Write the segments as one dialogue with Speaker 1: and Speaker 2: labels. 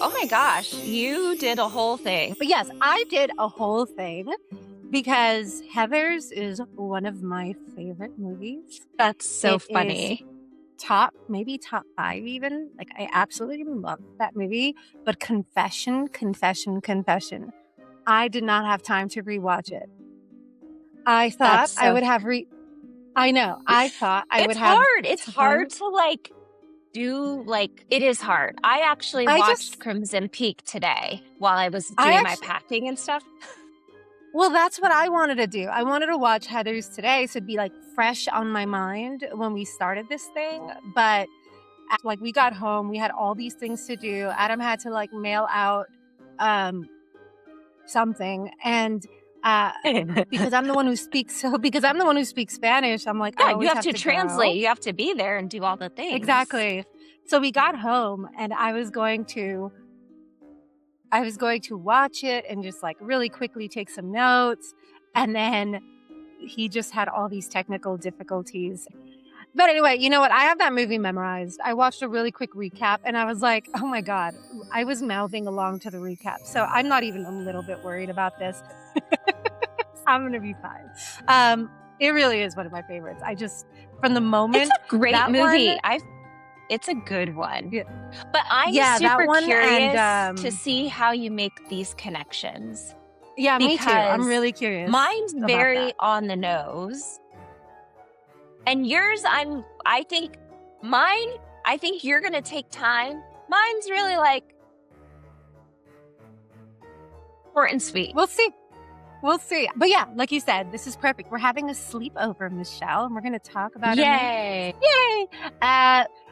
Speaker 1: Oh my gosh, you did a whole thing.
Speaker 2: But yes, I did a whole thing because Heathers is one of my favorite movies.
Speaker 1: That's so
Speaker 2: It is
Speaker 1: funny.
Speaker 2: maybe top 5 even. Like, I absolutely love that movie. But confession. I did not have time to rewatch it. I thought
Speaker 1: That's
Speaker 2: I
Speaker 1: so
Speaker 2: would have I know. I thought I would
Speaker 1: It's
Speaker 2: have
Speaker 1: hard. It's
Speaker 2: time.
Speaker 1: hard to it is hard. I actually
Speaker 2: I
Speaker 1: watched
Speaker 2: just
Speaker 1: Crimson Peak today while I was
Speaker 2: I
Speaker 1: doing my
Speaker 2: actually
Speaker 1: packing and stuff.
Speaker 2: Well, that's what I wanted to do. I wanted to watch Heathers today, so it'd be like fresh on my mind when we started this thing. But like, we got home, we had all these things to do. Adam had to like mail out um something, and because I'm the one who speaks Spanish, I'm like, I
Speaker 1: Yeah, you
Speaker 2: always
Speaker 1: have
Speaker 2: have
Speaker 1: to
Speaker 2: to
Speaker 1: translate.
Speaker 2: go.
Speaker 1: You have to be there and do all the things.
Speaker 2: Exactly. So we got home, and I was going to watch it and just like really quickly take some notes. And then he just had all these technical difficulties. But anyway, you know what? I have that movie memorized. I watched a really quick recap and I was like, oh my God, I was mouthing along to the recap. So I'm not even a little bit worried about this. I'm going to be fine. It really is one of my favorites. I just, from the
Speaker 1: It's
Speaker 2: moment
Speaker 1: a great
Speaker 2: that one,
Speaker 1: movie. It's a good one.
Speaker 2: yeah,
Speaker 1: But I'm
Speaker 2: yeah, that
Speaker 1: super
Speaker 2: one. And
Speaker 1: curious to see how you make these connections
Speaker 2: yeah, me too. I'm
Speaker 1: because
Speaker 2: really curious
Speaker 1: mine's
Speaker 2: about
Speaker 1: very
Speaker 2: that.
Speaker 1: on the nose. And yours, I think you're going to take time. Mine's really like short and sweet.
Speaker 2: We'll see. We'll see. But yeah, like you said, this is perfect. We're having a sleepover, Michelle, and we're going to talk about our movies.
Speaker 1: Yay.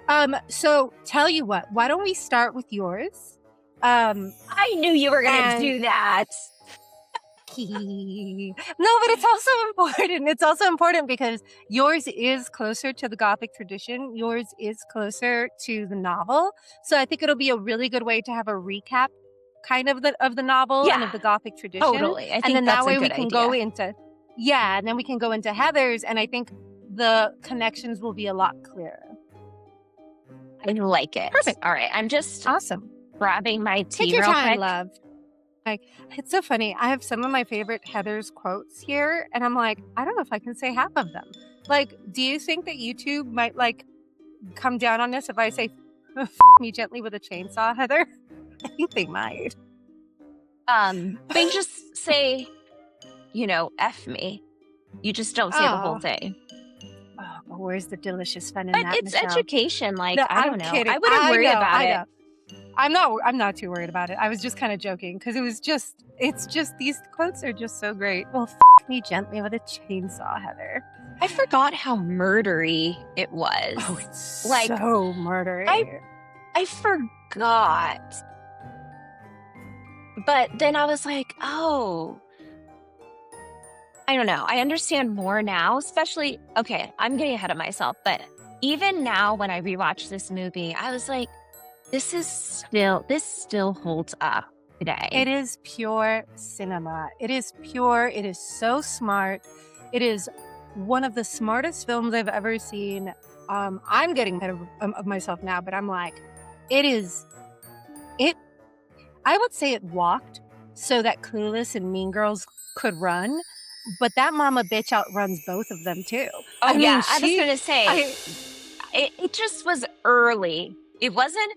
Speaker 2: Yay! So tell you what, why don't we start with yours?
Speaker 1: I knew you were going to
Speaker 2: and
Speaker 1: do that.
Speaker 2: No, but it's also important. It's also important because yours is closer to the Gothic tradition. Yours is closer to the novel. So I think it'll be a really good way to have a recap kind of the novel and of
Speaker 1: Yeah,
Speaker 2: the Gothic tradition.
Speaker 1: totally. I
Speaker 2: And
Speaker 1: think
Speaker 2: then that
Speaker 1: that's a
Speaker 2: way we
Speaker 1: good
Speaker 2: can
Speaker 1: idea.
Speaker 2: go into, and then we can go into Heather's, and I think the connections will be a lot clearer.
Speaker 1: I like it.
Speaker 2: Perfect.
Speaker 1: All right. I'm just
Speaker 2: Awesome.
Speaker 1: grabbing my tea
Speaker 2: Take your
Speaker 1: real
Speaker 2: time,
Speaker 1: quick.
Speaker 2: love. Like, it's so funny. I have some of my favorite Heather's quotes here, and I'm like, I don't know if I can say half of them. Like, do you think that YouTube might like come down on this if I say "F me gently with a chainsaw," Heather? I think they might.
Speaker 1: They just say, F me. You just don't say the whole thing.
Speaker 2: Oh, but where's the delicious fun in
Speaker 1: But
Speaker 2: that,
Speaker 1: it's
Speaker 2: Michelle?
Speaker 1: education. Like,
Speaker 2: No,
Speaker 1: I
Speaker 2: I'm
Speaker 1: don't know.
Speaker 2: kidding.
Speaker 1: I wouldn't worry about it.
Speaker 2: I'm not too worried about it. I was just kind of joking because it's just these quotes are just so great. Well, f me gently with a chainsaw, Heather.
Speaker 1: I forgot how murdery it was.
Speaker 2: Oh, it's
Speaker 1: like
Speaker 2: so murdery.
Speaker 1: I forgot. But then I was like, oh, I don't know. I understand more now, especially, okay, I'm getting ahead of myself, but even now when I rewatch this movie, I was like, this still holds up today.
Speaker 2: It is pure cinema. It is pure. It is so smart. It is one of the smartest films I've ever seen. I'm getting ahead of myself now, but I'm like, I would say it walked so that Clueless and Mean Girls could run, but that mama bitch outruns both of them too.
Speaker 1: Oh,
Speaker 2: I mean,
Speaker 1: I was going to say, it just was early. It wasn't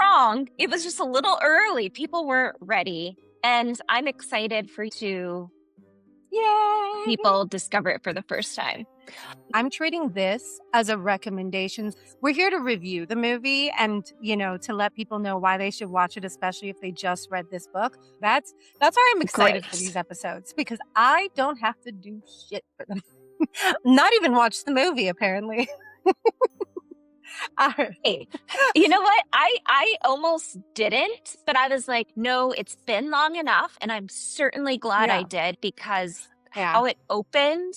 Speaker 1: wrong. It was just a little early. People weren't ready. And I'm excited for people discover it for the first time.
Speaker 2: I'm treating this as a recommendation. We're here to review the movie and, to let people know why they should watch it, especially if they just read this book. That's why I'm excited for these episodes, because I don't have to do shit for them. Not even watch the movie, apparently.
Speaker 1: Hey, you know what? I almost didn't, but I was like, no, it's been long enough. And I'm certainly glad I did, because how it opened,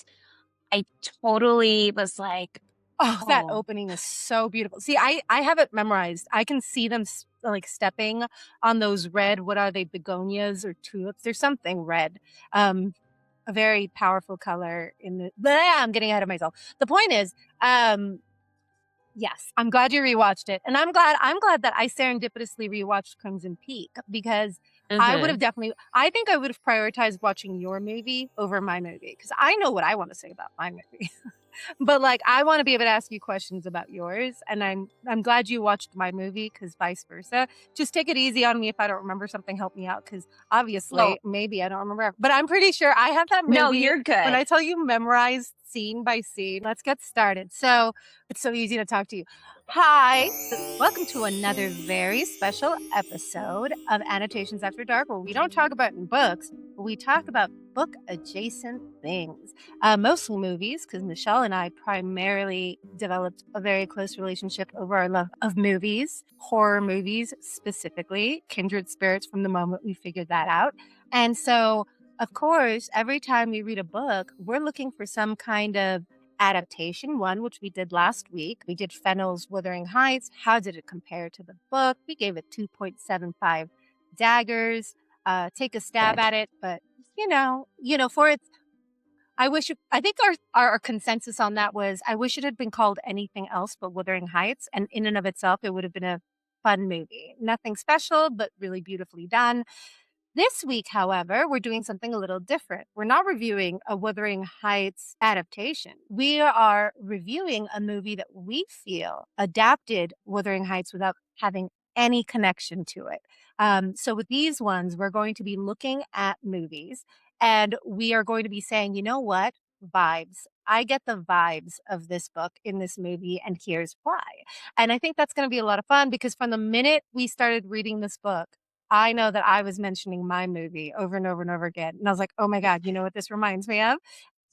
Speaker 1: I totally was like,
Speaker 2: oh, that opening is so beautiful. See, I have it memorized. I can see them like stepping on those red, what are they, begonias or tulips? There's something red. A very powerful color in the, I'm getting ahead of myself. The point is, Yes, I'm glad you rewatched it, and I'm glad that I serendipitously rewatched Crimson Peak because I would
Speaker 1: Hmm.
Speaker 2: have definitely I think I would have prioritized watching your movie over my movie because I know what I want to say about my movie. But, like, I wanna be able to ask you questions about yours, and I'm glad you watched my movie, because vice versa. Just take it easy on me if I don't remember something, help me out, because
Speaker 1: Oh,
Speaker 2: obviously, maybe I don't remember, but I'm pretty sure I have that
Speaker 1: no,
Speaker 2: movie
Speaker 1: you're
Speaker 2: when
Speaker 1: good.
Speaker 2: I tell you memorized scene by scene. Let's get started. So, it's so easy to talk to you. Hi, welcome to another very special episode of Annotations After Dark, where we don't talk about in books, but we talk about book-adjacent things. Mostly movies, because Michelle and I primarily developed a very close relationship over our love of movies, horror movies specifically, kindred spirits from the moment we figured that out. And so, of course, every time we read a book, we're looking for some kind of adaptation, one which we did last week. We did Fennell's Wuthering Heights. How did it compare to the book? We gave it 2.75 daggers. Take a stab
Speaker 1: Good.
Speaker 2: at it, but for its I think our consensus on that was I wish it had been called anything else but Wuthering Heights, and in and of itself, it would have been a fun movie. Nothing special, but really beautifully done. This week, however, we're doing something a little different. We're not reviewing a Wuthering Heights adaptation. We are reviewing a movie that we feel adapted Wuthering Heights without having any connection to it. So with these ones, we're going to be looking at movies and we are going to be saying, you know what? Vibes. I get the vibes of this book in this movie, and here's why. And I think that's going to be a lot of fun because from the minute we started reading this book, I know that I was mentioning my movie over and over and over again. And I was like, oh my God, you know what this reminds me of?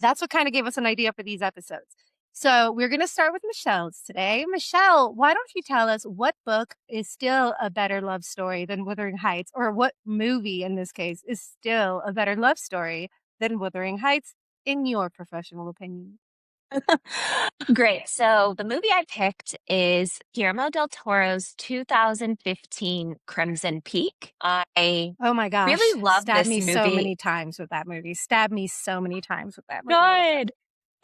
Speaker 2: That's what kind of gave us an idea for these episodes. So we're going to start with Michelle's today. Michelle, why don't you tell us what book is still a better love story than Wuthering Heights, or what movie in this case is still a better love story than Wuthering Heights, in your professional opinion?
Speaker 1: Great. So the movie I picked is Guillermo del Toro's 2015 Crimson Peak. I
Speaker 2: Oh my gosh,
Speaker 1: really love
Speaker 2: stab
Speaker 1: this
Speaker 2: me so
Speaker 1: movie.
Speaker 2: many times with that movie. Stab me so many times with that movie. I love that.
Speaker 1: Good.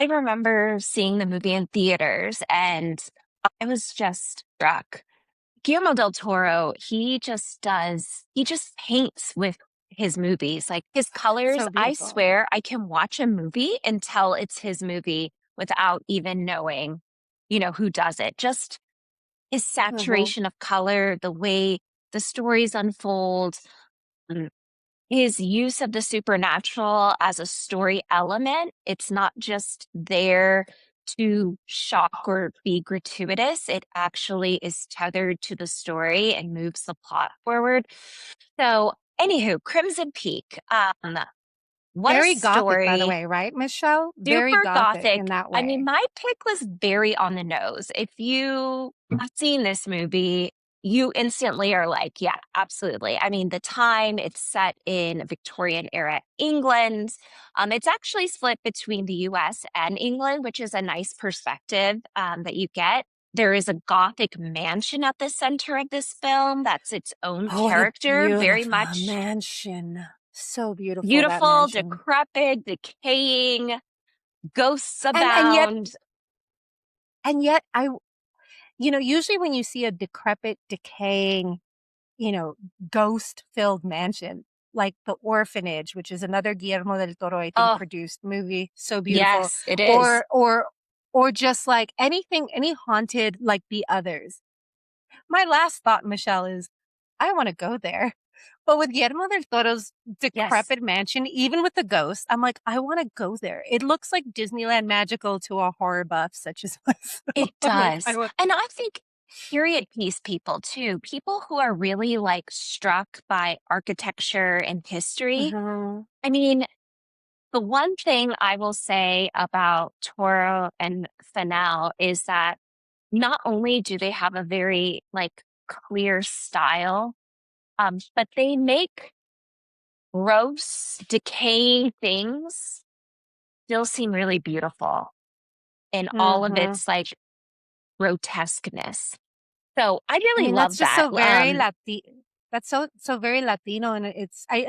Speaker 1: I remember seeing the movie in theaters and I was just struck. Guillermo del Toro, he just paints with his movies. Like his colors,
Speaker 2: So
Speaker 1: I
Speaker 2: beautiful.
Speaker 1: swear I can watch a movie and tell it's his movie without even knowing, who does it. Just his
Speaker 2: Mhm.
Speaker 1: saturation of color, the way the stories unfold, mm, his use of the supernatural as a story element. It's not just there to shock or be gratuitous. It actually is tethered to the story and moves the plot forward. So, anywho, Crimson Peak. What a
Speaker 2: Very gothic, by the
Speaker 1: story.
Speaker 2: way, right, Michelle? Very
Speaker 1: Super
Speaker 2: gothic in
Speaker 1: gothic.
Speaker 2: that
Speaker 1: I mean,
Speaker 2: way.
Speaker 1: my pick was very on the nose. If you have seen this movie, you instantly are like, yeah, absolutely. I mean, the time it's set in Victorian era England. It's actually split between the US and England, which is a nice perspective that you get. There is a Gothic mansion at the center of this film that's its own
Speaker 2: Oh, what a
Speaker 1: character, very
Speaker 2: beautiful
Speaker 1: much
Speaker 2: mansion. So beautiful, that
Speaker 1: beautiful,
Speaker 2: mansion.
Speaker 1: decrepit, decaying, ghosts
Speaker 2: And yet
Speaker 1: abound.
Speaker 2: and yet usually when you see a decrepit, decaying, you know, ghost-filled mansion, like The Orphanage, which is another Guillermo del Toro, I think,
Speaker 1: Oh,
Speaker 2: produced movie, so beautiful,
Speaker 1: yes, it is.
Speaker 2: or or or just like anything, any haunted like The Others. My last thought, Michelle, is I wanna go there. But with Guillermo del Toro's
Speaker 1: Yes,
Speaker 2: decrepit mansion, even with the ghosts, I'm like, I wanna go there. It looks like Disneyland magical to a horror buff such as myself.
Speaker 1: it
Speaker 2: I'm like, I
Speaker 1: does.
Speaker 2: want
Speaker 1: And I think period piece people too, people who are really like struck by architecture and history.
Speaker 2: Mhm.
Speaker 1: I mean, the one thing I will say about Toro and Fennell is that not only do they have a very like clear style, but they make gross, decaying things still seem really beautiful in all of
Speaker 2: Mhm.
Speaker 1: its like grotesqueness. So I
Speaker 2: I
Speaker 1: really
Speaker 2: mean, that's
Speaker 1: love
Speaker 2: just
Speaker 1: that.
Speaker 2: so very that's so very Latino, and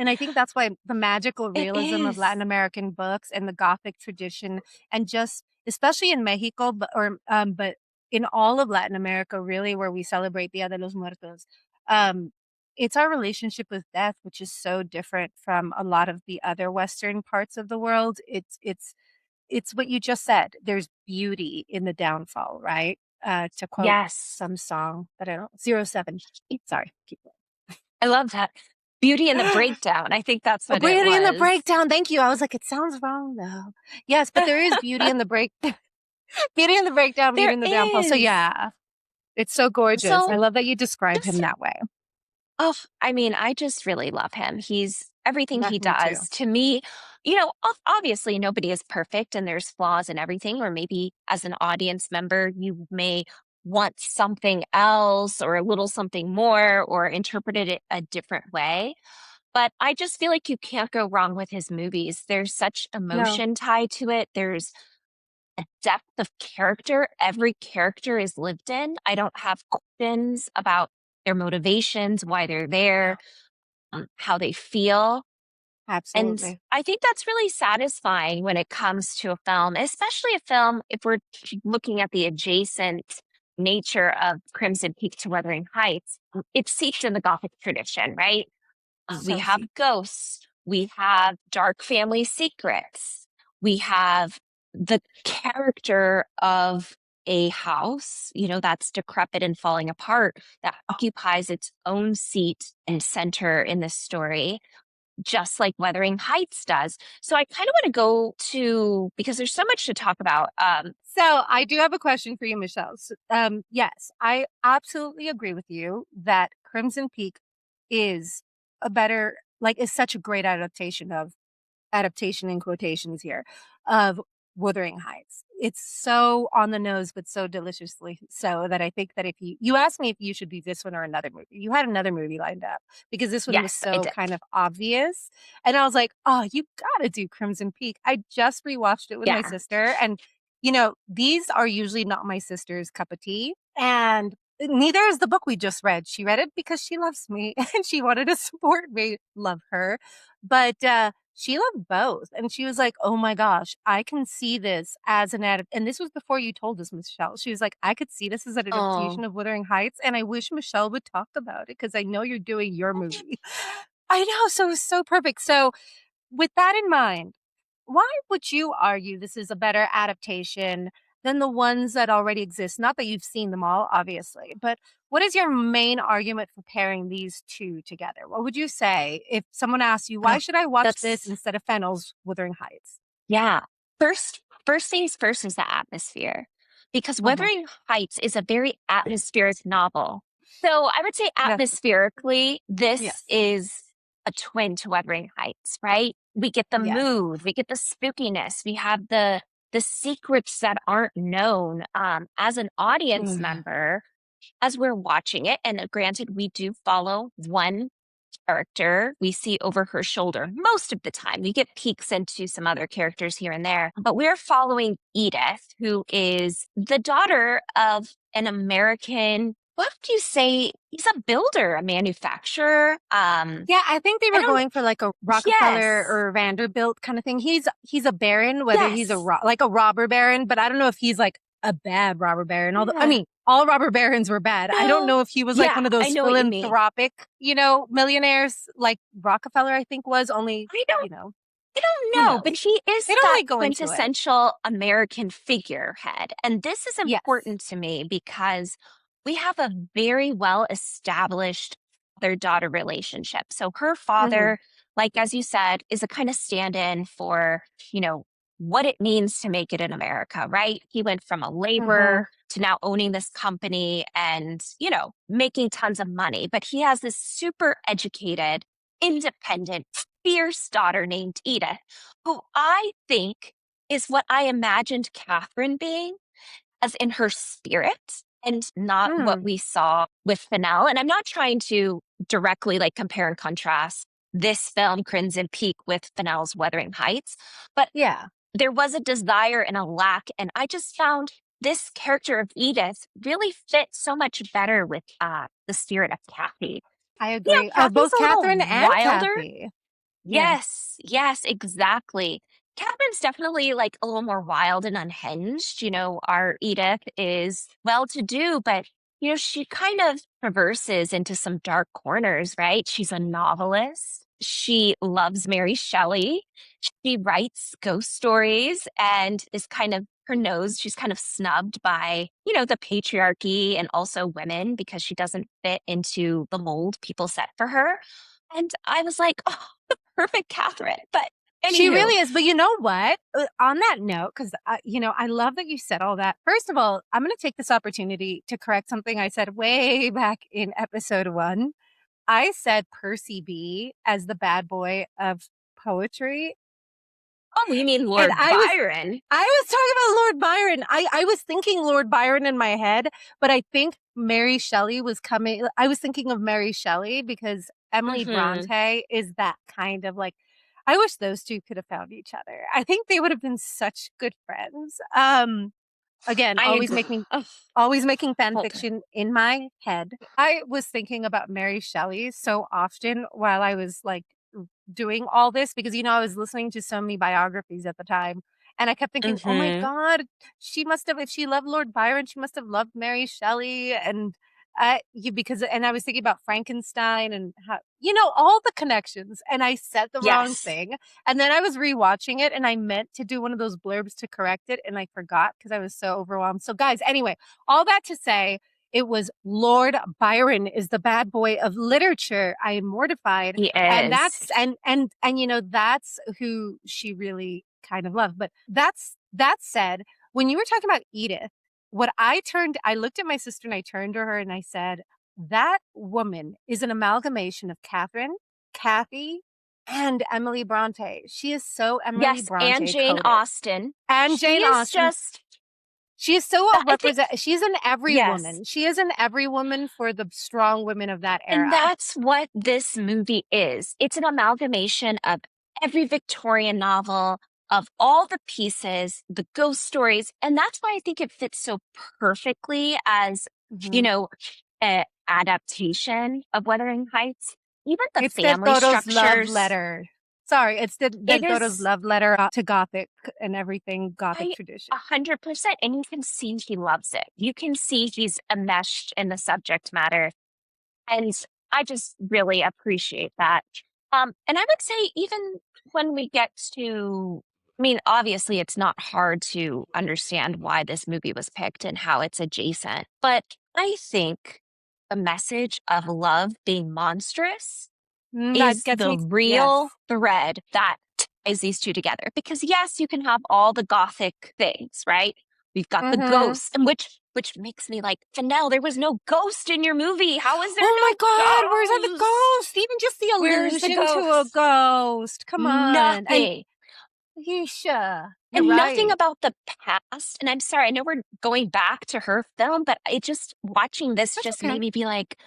Speaker 2: I think that's why the magical
Speaker 1: It
Speaker 2: realism of
Speaker 1: is.
Speaker 2: Latin American books and the Gothic tradition, and just especially in Mexico, but in all of Latin America, really, where we celebrate Dia de los Muertos, um, it's our relationship with death, which is so different from a lot of the other Western parts of the world. It's what you just said. There's beauty in the downfall, right? To quote
Speaker 1: Yes.
Speaker 2: some song that I don't 07. Sorry, keep
Speaker 1: I love that. Beauty in the
Speaker 2: going.
Speaker 1: breakdown. I think that's
Speaker 2: A
Speaker 1: what it
Speaker 2: beauty in the
Speaker 1: was.
Speaker 2: breakdown. Thank you. I was like, it sounds wrong though. Yes, but there is beauty in the break beauty in the breakdown, beauty
Speaker 1: There
Speaker 2: in the downfall. So
Speaker 1: is.
Speaker 2: yeah, it's so gorgeous. I
Speaker 1: So
Speaker 2: love that you describe
Speaker 1: just
Speaker 2: him that way.
Speaker 1: oh, I mean, I just really love him. He's everything
Speaker 2: Yeah,
Speaker 1: he
Speaker 2: me too.
Speaker 1: does to me, obviously nobody is perfect and there's flaws in everything, or maybe as an audience member, you may want something else or a little something more or interpreted it a different way. But I just feel like you can't go wrong with his movies. There's such
Speaker 2: No,
Speaker 1: emotion tied to it. There's a depth of character. Every character is lived in. I don't have questions about their motivations, why they're there,
Speaker 2: no,
Speaker 1: how they feel. And
Speaker 2: absolutely.
Speaker 1: I think that's really satisfying when it comes to a film, especially a film, if we're looking at the adjacent nature of Crimson Peak to Wuthering Heights, it's steeped in the Gothic tradition, right? We
Speaker 2: So
Speaker 1: have
Speaker 2: see.
Speaker 1: ghosts, we have dark family secrets, we have the character of a house, that's decrepit and falling apart, that occupies its own seat and center in this story, just like Wuthering Heights does. So I kind of want to go to, because there's so much to talk about.
Speaker 2: So I do have a question for you, Michelle. Yes, I absolutely agree with you that Crimson Peak is a better, like, is such a great adaptation in quotations here of Wuthering Heights. It's so on the nose, but so deliciously so that I think that if you asked me if you should do this one or another movie, you had another movie lined up because this one was
Speaker 1: Yes, I
Speaker 2: so
Speaker 1: did.
Speaker 2: kind of obvious. And I was like, oh, you gotta do Crimson Peak. I just rewatched it with my
Speaker 1: Yeah.
Speaker 2: sister. And, these are usually not my sister's cup of tea. And neither is the book we just read. She read it because she loves me and she wanted to support me. Love her. But she loved both. And she was like, oh my gosh, I can see this as an and this was before you told us, Michelle. She was like, I could see this as an
Speaker 1: Oh,
Speaker 2: adaptation of Wuthering Heights. And I wish Michelle would talk about it because I know you're doing your movie. I know. So it was so perfect. So with that in mind, why would you argue this is a better adaptation than the ones that already exist? Not that you've seen them all, obviously, but what is your main argument for pairing these two together? What would you say if someone asks you, why
Speaker 1: oh,
Speaker 2: should I watch this
Speaker 1: that's
Speaker 2: instead of Fennell's Wuthering Heights?
Speaker 1: Yeah. First things first is the atmosphere, because
Speaker 2: Uh-huh.
Speaker 1: Wuthering Heights is a very atmospheric novel. So I would say
Speaker 2: Definitely.
Speaker 1: atmospherically, this
Speaker 2: Yes.
Speaker 1: is a twin to Wuthering Heights, right? We get the
Speaker 2: Yes.
Speaker 1: mood, we get the spookiness, we have the secrets that aren't known. As an audience
Speaker 2: Mm.
Speaker 1: member, as we're watching it, and granted, we do follow one character we see over her shoulder most of the time. We get peeks into some other characters here and there, but we're following Edith, who is the daughter of an American. What would you say? He's a builder, a manufacturer.
Speaker 2: Yeah, I think they
Speaker 1: I
Speaker 2: were
Speaker 1: don't.
Speaker 2: going for like a Rockefeller
Speaker 1: Yes,
Speaker 2: or Vanderbilt kind of thing. He's a baron, whether he's
Speaker 1: yes,
Speaker 2: like a robber baron, but I don't know if he's like a bad robber baron. Although I
Speaker 1: yeah.
Speaker 2: mean, all robber barons were bad. I don't
Speaker 1: No,
Speaker 2: know if he was like
Speaker 1: yeah,
Speaker 2: one of
Speaker 1: I
Speaker 2: those
Speaker 1: know what you mean.
Speaker 2: philanthropic, millionaires like Rockefeller. I think was only
Speaker 1: I don't.
Speaker 2: you know
Speaker 1: I don't
Speaker 2: who
Speaker 1: know, but
Speaker 2: knows.
Speaker 1: he
Speaker 2: They
Speaker 1: is
Speaker 2: don't
Speaker 1: that
Speaker 2: really go into it.
Speaker 1: quintessential American figurehead. And this is
Speaker 2: Yes.
Speaker 1: important to me because we have a very well established father daughter relationship. So her
Speaker 2: Hmm.
Speaker 1: father, like as you said, is a kind of stand in for, you know, what it means to make it in America, right? He went from a
Speaker 2: Hmm.
Speaker 1: laborer to now owning this company and, making tons of money. But he has this super educated, independent, fierce daughter named Edith, who I think is what I imagined Catherine being, as in her spirit, and not what
Speaker 2: Mm.
Speaker 1: we saw with Fennell. And I'm not trying to directly like compare and contrast this film, Crimson Peak, with Fennell's Wuthering Heights, but
Speaker 2: Yeah,
Speaker 1: there was a desire and a lack. And I just found this character of Edith really fit so much better with the spirit of Kathy.
Speaker 2: I agree.
Speaker 1: Kathy's
Speaker 2: Both
Speaker 1: a little
Speaker 2: Catherine and
Speaker 1: wilder.
Speaker 2: Kathy. Yeah.
Speaker 1: Yes, yes, exactly. Catherine's definitely like a little more wild and unhinged. Our Edith is well to do, but she kind of traverses into some dark corners, right? She's a novelist. She loves Mary Shelley. She writes ghost stories and is kind of her nose, she's kind of snubbed by, the patriarchy and also women because she doesn't fit into the mold people set for her. And I was like, oh, the perfect Catherine. But
Speaker 2: She
Speaker 1: anywho,
Speaker 2: really is. But you know what? On that note, because, I love that you said all that. First of all, I'm going to take this opportunity to correct something I said way back in episode 1. I said Percy B as the bad boy of poetry.
Speaker 1: oh, you mean
Speaker 2: And
Speaker 1: Lord Byron?
Speaker 2: I was talking about Lord Byron. I was thinking Lord Byron in my head, but I think Mary Shelley was coming. I was thinking of Mary Shelley because Emily
Speaker 1: Hmm.
Speaker 2: Bronte is that kind of like, I wish those two could have found each other. I think they would have been such good friends. Again,
Speaker 1: I agree. Oh,
Speaker 2: always making fan
Speaker 1: hold on.
Speaker 2: fiction in my head. I was thinking about Mary Shelley so often while I was like doing all this because I was listening to so many biographies at the time and I kept thinking, "Oh my
Speaker 1: Hmm.
Speaker 2: god, she must have if she loved Lord Byron, she must have loved Mary Shelley." And I was thinking about Frankenstein and how all the connections, and I said the wrong
Speaker 1: Yes.
Speaker 2: thing. And then I was rewatching it and I meant to do one of those blurbs to correct it and I forgot because I was so overwhelmed. So guys, anyway, all that to say, it was Lord Byron is the bad boy of literature. I am mortified.
Speaker 1: He
Speaker 2: And
Speaker 1: is.
Speaker 2: that's that's who she really kind of loved. But that said, when you were talking about Edith, I looked at my sister and I turned to her and I said, that woman is an amalgamation of Catherine, Kathy, and Emily Bronte. She is so Emily
Speaker 1: Yes, and
Speaker 2: Bronte
Speaker 1: Jane
Speaker 2: coded.
Speaker 1: Austen.
Speaker 2: And
Speaker 1: She
Speaker 2: Jane
Speaker 1: is
Speaker 2: Austen.
Speaker 1: just
Speaker 2: She is so a
Speaker 1: that. I think
Speaker 2: represent. She's an every
Speaker 1: yes.
Speaker 2: woman. She is an every woman for the strong women of that
Speaker 1: And
Speaker 2: era.
Speaker 1: that's what this movie is. It's an amalgamation of every Victorian novel, of all the pieces, the ghost stories. And that's why I think it fits so perfectly as, you
Speaker 2: Mhm.
Speaker 1: know, an adaptation of Wuthering Heights. Even the
Speaker 2: It's Del
Speaker 1: family
Speaker 2: Toro's love
Speaker 1: structures,
Speaker 2: letter. Sorry, it's Del
Speaker 1: it
Speaker 2: Toro's
Speaker 1: is
Speaker 2: love letter to Gothic and everything Gothic
Speaker 1: I
Speaker 2: tradition.
Speaker 1: 100%. And you can see he loves it. You can see he's enmeshed in the subject matter. And I just really appreciate that. And I would say, even when we get to, I mean, obviously, it's not hard to understand why this movie was picked and how it's adjacent. But I think the message of love being monstrous
Speaker 2: That
Speaker 1: is
Speaker 2: gets
Speaker 1: the
Speaker 2: me. Yes.
Speaker 1: real thread that ties these two together. Because yes, you can have all the gothic things, right? We've got the
Speaker 2: Mm-hmm.
Speaker 1: ghosts, and which makes me like, Fennell, there was no ghost in your movie. How is there
Speaker 2: Oh my God, where's
Speaker 1: no
Speaker 2: the
Speaker 1: ghost?
Speaker 2: ghost? Even just the
Speaker 1: Where's the
Speaker 2: allusion to a
Speaker 1: ghost?
Speaker 2: ghost. Come on. And
Speaker 1: Nothing.
Speaker 2: Yeesha, you're
Speaker 1: And nothing
Speaker 2: right.
Speaker 1: about the past. And I'm sorry, I know we're going back to her film, but it just watching this
Speaker 2: That's
Speaker 1: just made
Speaker 2: okay.
Speaker 1: me be like,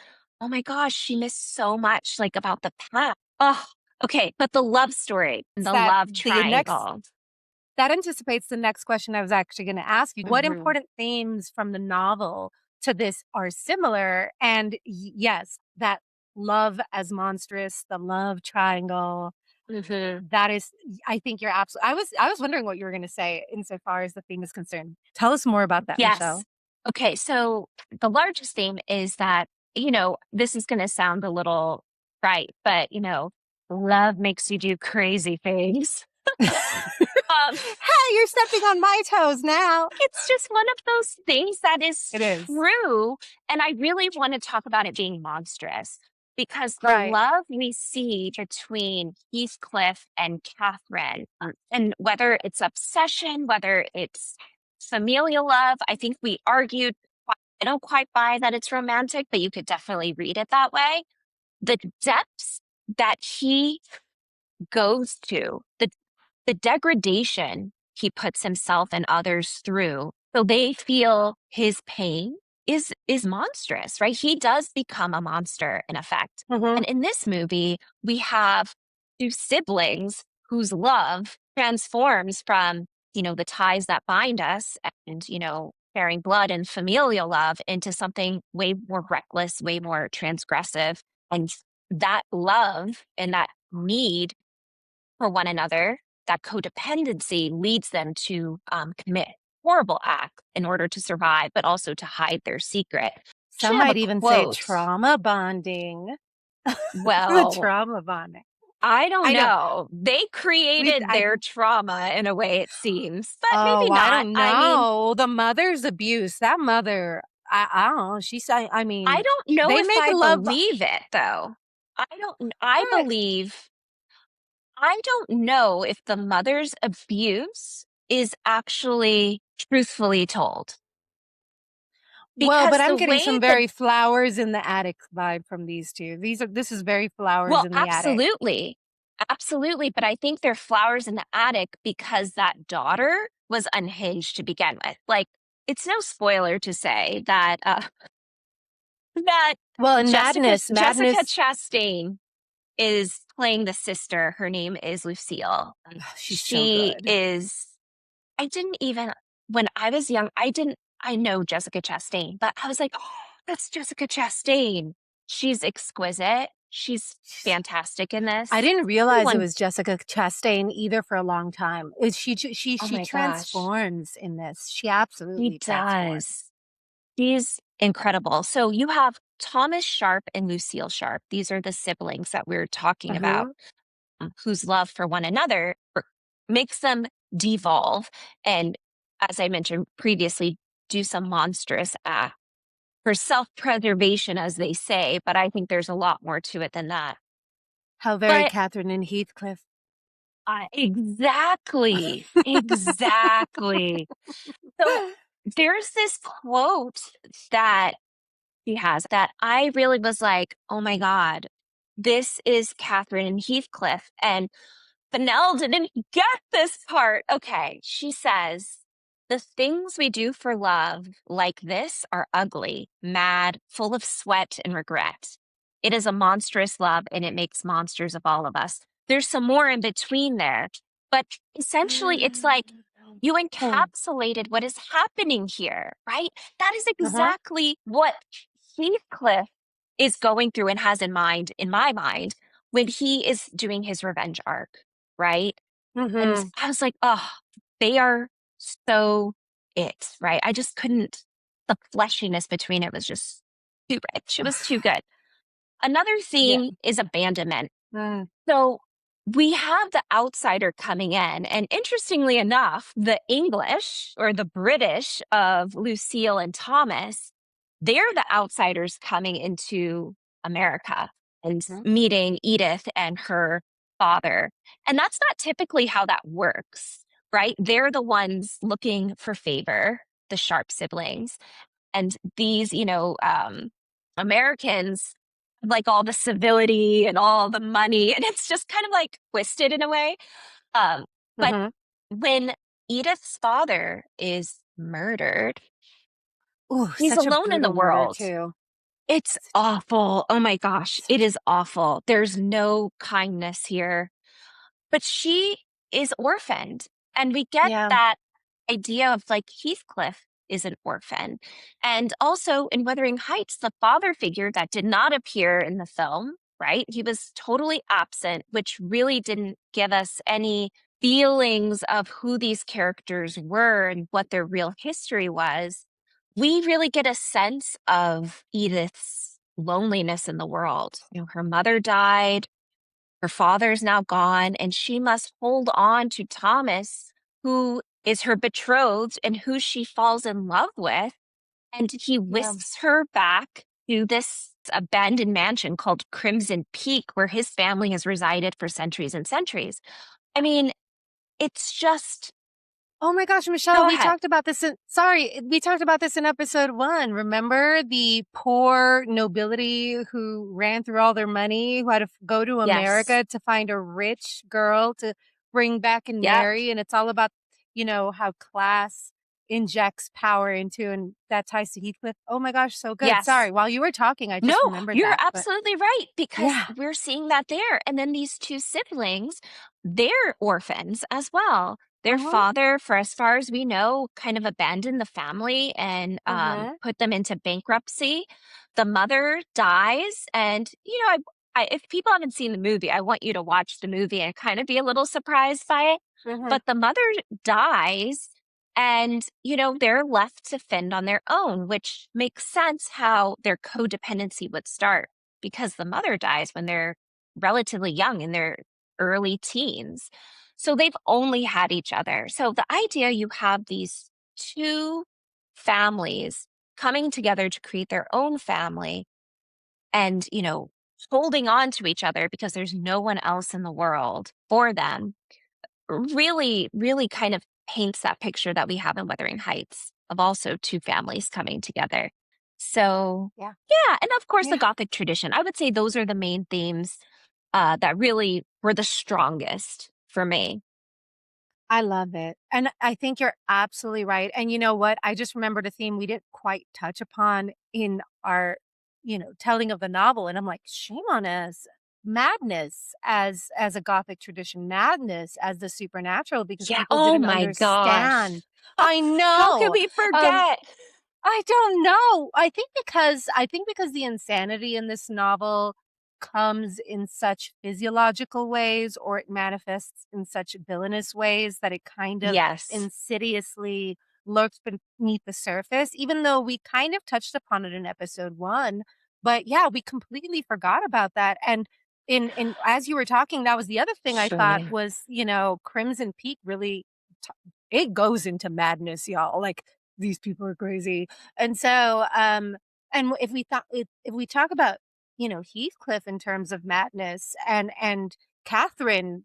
Speaker 1: oh my gosh, she missed so much like about the past. Oh, okay. But the love story,
Speaker 2: It's
Speaker 1: the
Speaker 2: that
Speaker 1: love
Speaker 2: the next
Speaker 1: triangle.
Speaker 2: that anticipates the next question I was actually going to ask you. What
Speaker 1: Hmm.
Speaker 2: important themes from the novel to this are similar? And yes, that love as monstrous, the love triangle.
Speaker 1: Hmm.
Speaker 2: That is, I think you're absolutely. I was wondering what you were going to say insofar as the theme is concerned. Tell us more about that,
Speaker 1: Yes.
Speaker 2: Michelle.
Speaker 1: Okay. So the largest theme is that, this is going to sound a little right, but, love makes you do crazy things. Um,
Speaker 2: Hey, you're stepping on my toes now.
Speaker 1: it's just one of those things that is
Speaker 2: It is
Speaker 1: true. And I really want to talk about it being monstrous because the
Speaker 2: right.
Speaker 1: love we see between Heathcliff and Catherine, and whether it's obsession, whether it's familial love, I think we argued. I don't quite buy that it's romantic, but you could definitely read it that way. The depths that he goes to, the degradation he puts himself and others through so they feel his pain is monstrous, right? He does become a monster in effect.
Speaker 2: Hmm.
Speaker 1: And in this movie, we have two siblings whose love transforms from, the ties that bind us and, sharing blood and familial love into something way more reckless, way more transgressive. And that love and that need for one another, that codependency leads them to commit horrible acts in order to survive, but also to hide their secret.
Speaker 2: Some
Speaker 1: Actually, I have
Speaker 2: might
Speaker 1: a
Speaker 2: even say
Speaker 1: quote.
Speaker 2: trauma bonding. The
Speaker 1: Well,
Speaker 2: trauma bonding.
Speaker 1: I don't
Speaker 2: I know.
Speaker 1: know. They created
Speaker 2: I
Speaker 1: their trauma in a way, it seems, but maybe
Speaker 2: Oh, I
Speaker 1: not.
Speaker 2: don't
Speaker 1: I mean,
Speaker 2: know. The mother's abuse. That mother, I don't know. I
Speaker 1: I
Speaker 2: mean,
Speaker 1: don't know
Speaker 2: they
Speaker 1: if
Speaker 2: make
Speaker 1: I
Speaker 2: love.
Speaker 1: believe it though. I
Speaker 2: I,
Speaker 1: believe, I don't know if the mother's abuse is actually truthfully told
Speaker 2: well, but
Speaker 1: because
Speaker 2: I'm
Speaker 1: the
Speaker 2: getting
Speaker 1: way
Speaker 2: some
Speaker 1: the
Speaker 2: very flowers in the attic vibe from these two. This is very flowers
Speaker 1: Well,
Speaker 2: in the attic.
Speaker 1: absolutely. Absolutely. But I think they're flowers in the attic because that daughter was unhinged to begin with. Like, it's no spoiler to say that that
Speaker 2: Well, in
Speaker 1: Jessica
Speaker 2: madness,
Speaker 1: Chastain is playing the sister. Her name is Lucille.
Speaker 2: she's so
Speaker 1: She
Speaker 2: good.
Speaker 1: is I didn't even when I was young, I know Jessica Chastain, but I was like, oh, that's Jessica Chastain. She's exquisite. She's fantastic in
Speaker 2: I
Speaker 1: this.
Speaker 2: didn't realize it
Speaker 1: Everyone,
Speaker 2: was Jessica Chastain either for a long time.
Speaker 1: oh
Speaker 2: She
Speaker 1: my gosh,
Speaker 2: transforms in this. She
Speaker 1: she
Speaker 2: absolutely transforms.
Speaker 1: does. She's incredible. So you have Thomas Sharp and Lucille Sharp. These are the siblings that we're talking about,
Speaker 2: Uh-huh.
Speaker 1: whose love for one another makes them devolve. And as I mentioned previously, do some monstrous acts for self-preservation, as they say, but I think there's a lot more to it than that.
Speaker 2: How very
Speaker 1: But
Speaker 2: Catherine and Heathcliff.
Speaker 1: exactly, exactly. So there's this quote that she has that I really was like, oh my God, this is Catherine and Heathcliff. And Fennell didn't get this part. Okay, she says, the things we do for love like this are ugly, mad, full of sweat and regret. It is a monstrous love and it makes monsters of all of us. There's some more in between there, but essentially it's like you encapsulated what is happening here, right? That is
Speaker 2: Uh-huh.
Speaker 1: exactly what Heathcliff is going through and has in mind, in my mind, when he is doing his revenge arc, right? And
Speaker 2: Mm-hmm.
Speaker 1: I was like, oh, they are so it, right? I just couldn't, the fleshiness between it was just too rich. It was too good. Another
Speaker 2: Yeah.
Speaker 1: theme is abandonment.
Speaker 2: Mm.
Speaker 1: So we have the outsider coming in. And interestingly enough, the English or the British of Lucille and Thomas, they're the outsiders coming into America and
Speaker 2: Mhm.
Speaker 1: meeting Edith and her father. And that's not typically how that works, right? They're the ones looking for favor, the Sharp siblings. And these, Americans like all the civility and all the money, and it's just kind of like twisted in a way. But
Speaker 2: Mhm.
Speaker 1: when Edith's father is murdered,
Speaker 2: Ooh,
Speaker 1: he's
Speaker 2: such a
Speaker 1: alone in the
Speaker 2: brutal murder
Speaker 1: world.
Speaker 2: too.
Speaker 1: It's
Speaker 2: Such a
Speaker 1: awful. Oh my gosh, it
Speaker 2: such a
Speaker 1: is awful. There's no kindness here. But she is orphaned. And we get
Speaker 2: yeah.
Speaker 1: that idea of like Heathcliff is an orphan. And also in Wuthering Heights, the father figure that did not appear in the film, right? He was totally absent, which really didn't give us any feelings of who these characters were and what their real history was. We really get a sense of Edith's loneliness in the world. Her mother died, her father's now gone, and she must hold on to Thomas, who is her betrothed and who she falls in love with. And he
Speaker 2: Yeah.
Speaker 1: whisks her back to this abandoned mansion called Crimson Peak, where his family has resided for centuries and centuries. I mean, it's just,
Speaker 2: Oh my gosh, Michelle,
Speaker 1: go ahead.
Speaker 2: we talked about this in episode 1. Remember the poor nobility who ran through all their money, who had to go to
Speaker 1: Yes.
Speaker 2: America to find a rich girl to bring back and
Speaker 1: Yep.
Speaker 2: marry. And it's all about, how class injects power into, and that ties to Heathcliff. Oh my gosh, so good.
Speaker 1: Yes.
Speaker 2: Sorry, while you were talking, I
Speaker 1: No,
Speaker 2: just remembered
Speaker 1: you're
Speaker 2: that. But
Speaker 1: absolutely right because
Speaker 2: yeah.
Speaker 1: we're seeing that there. And then these two siblings, they're orphans as well. Their
Speaker 2: Uh-huh.
Speaker 1: father, for as far as we know, kind of abandoned the family and
Speaker 2: Uh-huh.
Speaker 1: put them into bankruptcy. The mother dies. And, if people haven't seen the movie, I want you to watch the movie and kind of be a little surprised by it.
Speaker 2: Mhm.
Speaker 1: But the mother dies, and, they're left to fend on their own, which makes sense how their codependency would start because the mother dies when they're relatively young in their early teens. So they've only had each other. So the idea you have these two families coming together to create their own family and, holding on to each other because there's no one else in the world for them really, really kind of paints that picture that we have in Wuthering Heights of also two families coming together. So,
Speaker 2: Yeah.
Speaker 1: yeah. And of course, the
Speaker 2: Yeah.
Speaker 1: Gothic tradition. I would say those are the main themes that really were the strongest for me.
Speaker 2: I love it. And I think you're absolutely right. And you know what? I just remembered a theme we didn't quite touch upon in our, telling of the novel. And I'm like, shame on us. Madness as a Gothic tradition, madness as the supernatural because
Speaker 1: Yeah.
Speaker 2: people
Speaker 1: Oh
Speaker 2: didn't
Speaker 1: my
Speaker 2: understand.
Speaker 1: gosh.
Speaker 2: I
Speaker 1: How could
Speaker 2: know.
Speaker 1: we
Speaker 2: Um,
Speaker 1: forget?
Speaker 2: I don't know. I think because the insanity in this novel comes in such physiological ways or it manifests in such villainous ways that it kind of
Speaker 1: Yes.
Speaker 2: insidiously lurks beneath the surface, even though we kind of touched upon it in episode 1. But yeah, we completely forgot about that. And in as you were talking, that was the other thing I thought
Speaker 1: Surely.
Speaker 2: was, Crimson Peak really it goes into madness, y'all. Like these people are crazy. And so, and if we talk about, Heathcliff in terms of madness and Catherine,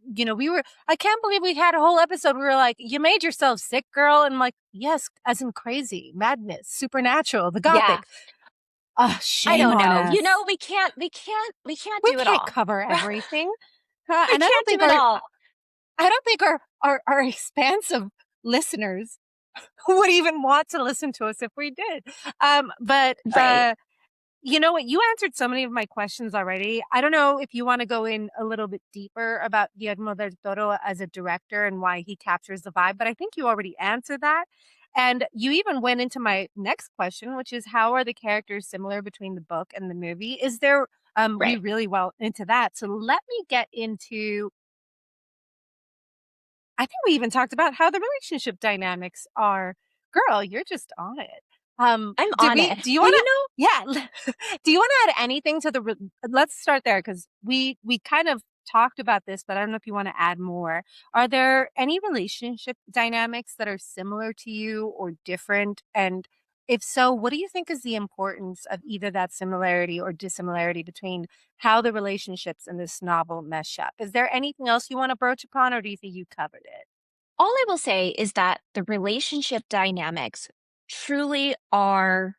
Speaker 2: I can't believe we had a whole episode. We were like, you made yourself sick, girl. And I'm like, yes, as in crazy, madness, supernatural, the
Speaker 1: Yeah.
Speaker 2: gothic. Oh,
Speaker 1: I
Speaker 2: shame
Speaker 1: don't
Speaker 2: on
Speaker 1: know.
Speaker 2: us.
Speaker 1: We can't
Speaker 2: We
Speaker 1: do it
Speaker 2: can't
Speaker 1: all.
Speaker 2: cover everything.
Speaker 1: We
Speaker 2: And
Speaker 1: can't do it all.
Speaker 2: I don't think our expansive listeners would even want to listen to us if we did. But
Speaker 1: Right.
Speaker 2: you know what? You answered so many of my questions already. I don't know if you want to go in a little bit deeper about Guillermo del Toro as a director and why he captures the vibe, but I think you already answered that. And you even went into my next question, which is how are the characters similar between the book and the movie? Is there we
Speaker 1: Right.
Speaker 2: really well into that. So let me get into I think we even talked about how the relationship dynamics are. Girl, you're just on it.
Speaker 1: I'm on it.
Speaker 2: Do you
Speaker 1: Well,
Speaker 2: wanna yeah, do you wanna add anything to the re let's start there because we kind of talked about this, but I don't know if you wanna add more. Are there any relationship dynamics that are similar to you or different? And if so, what do you think is the importance of either that similarity or dissimilarity between how the relationships in this novel mesh up? Is there anything else you wanna broach upon, or do you think you covered it?
Speaker 1: all I will say is that the relationship dynamics truly are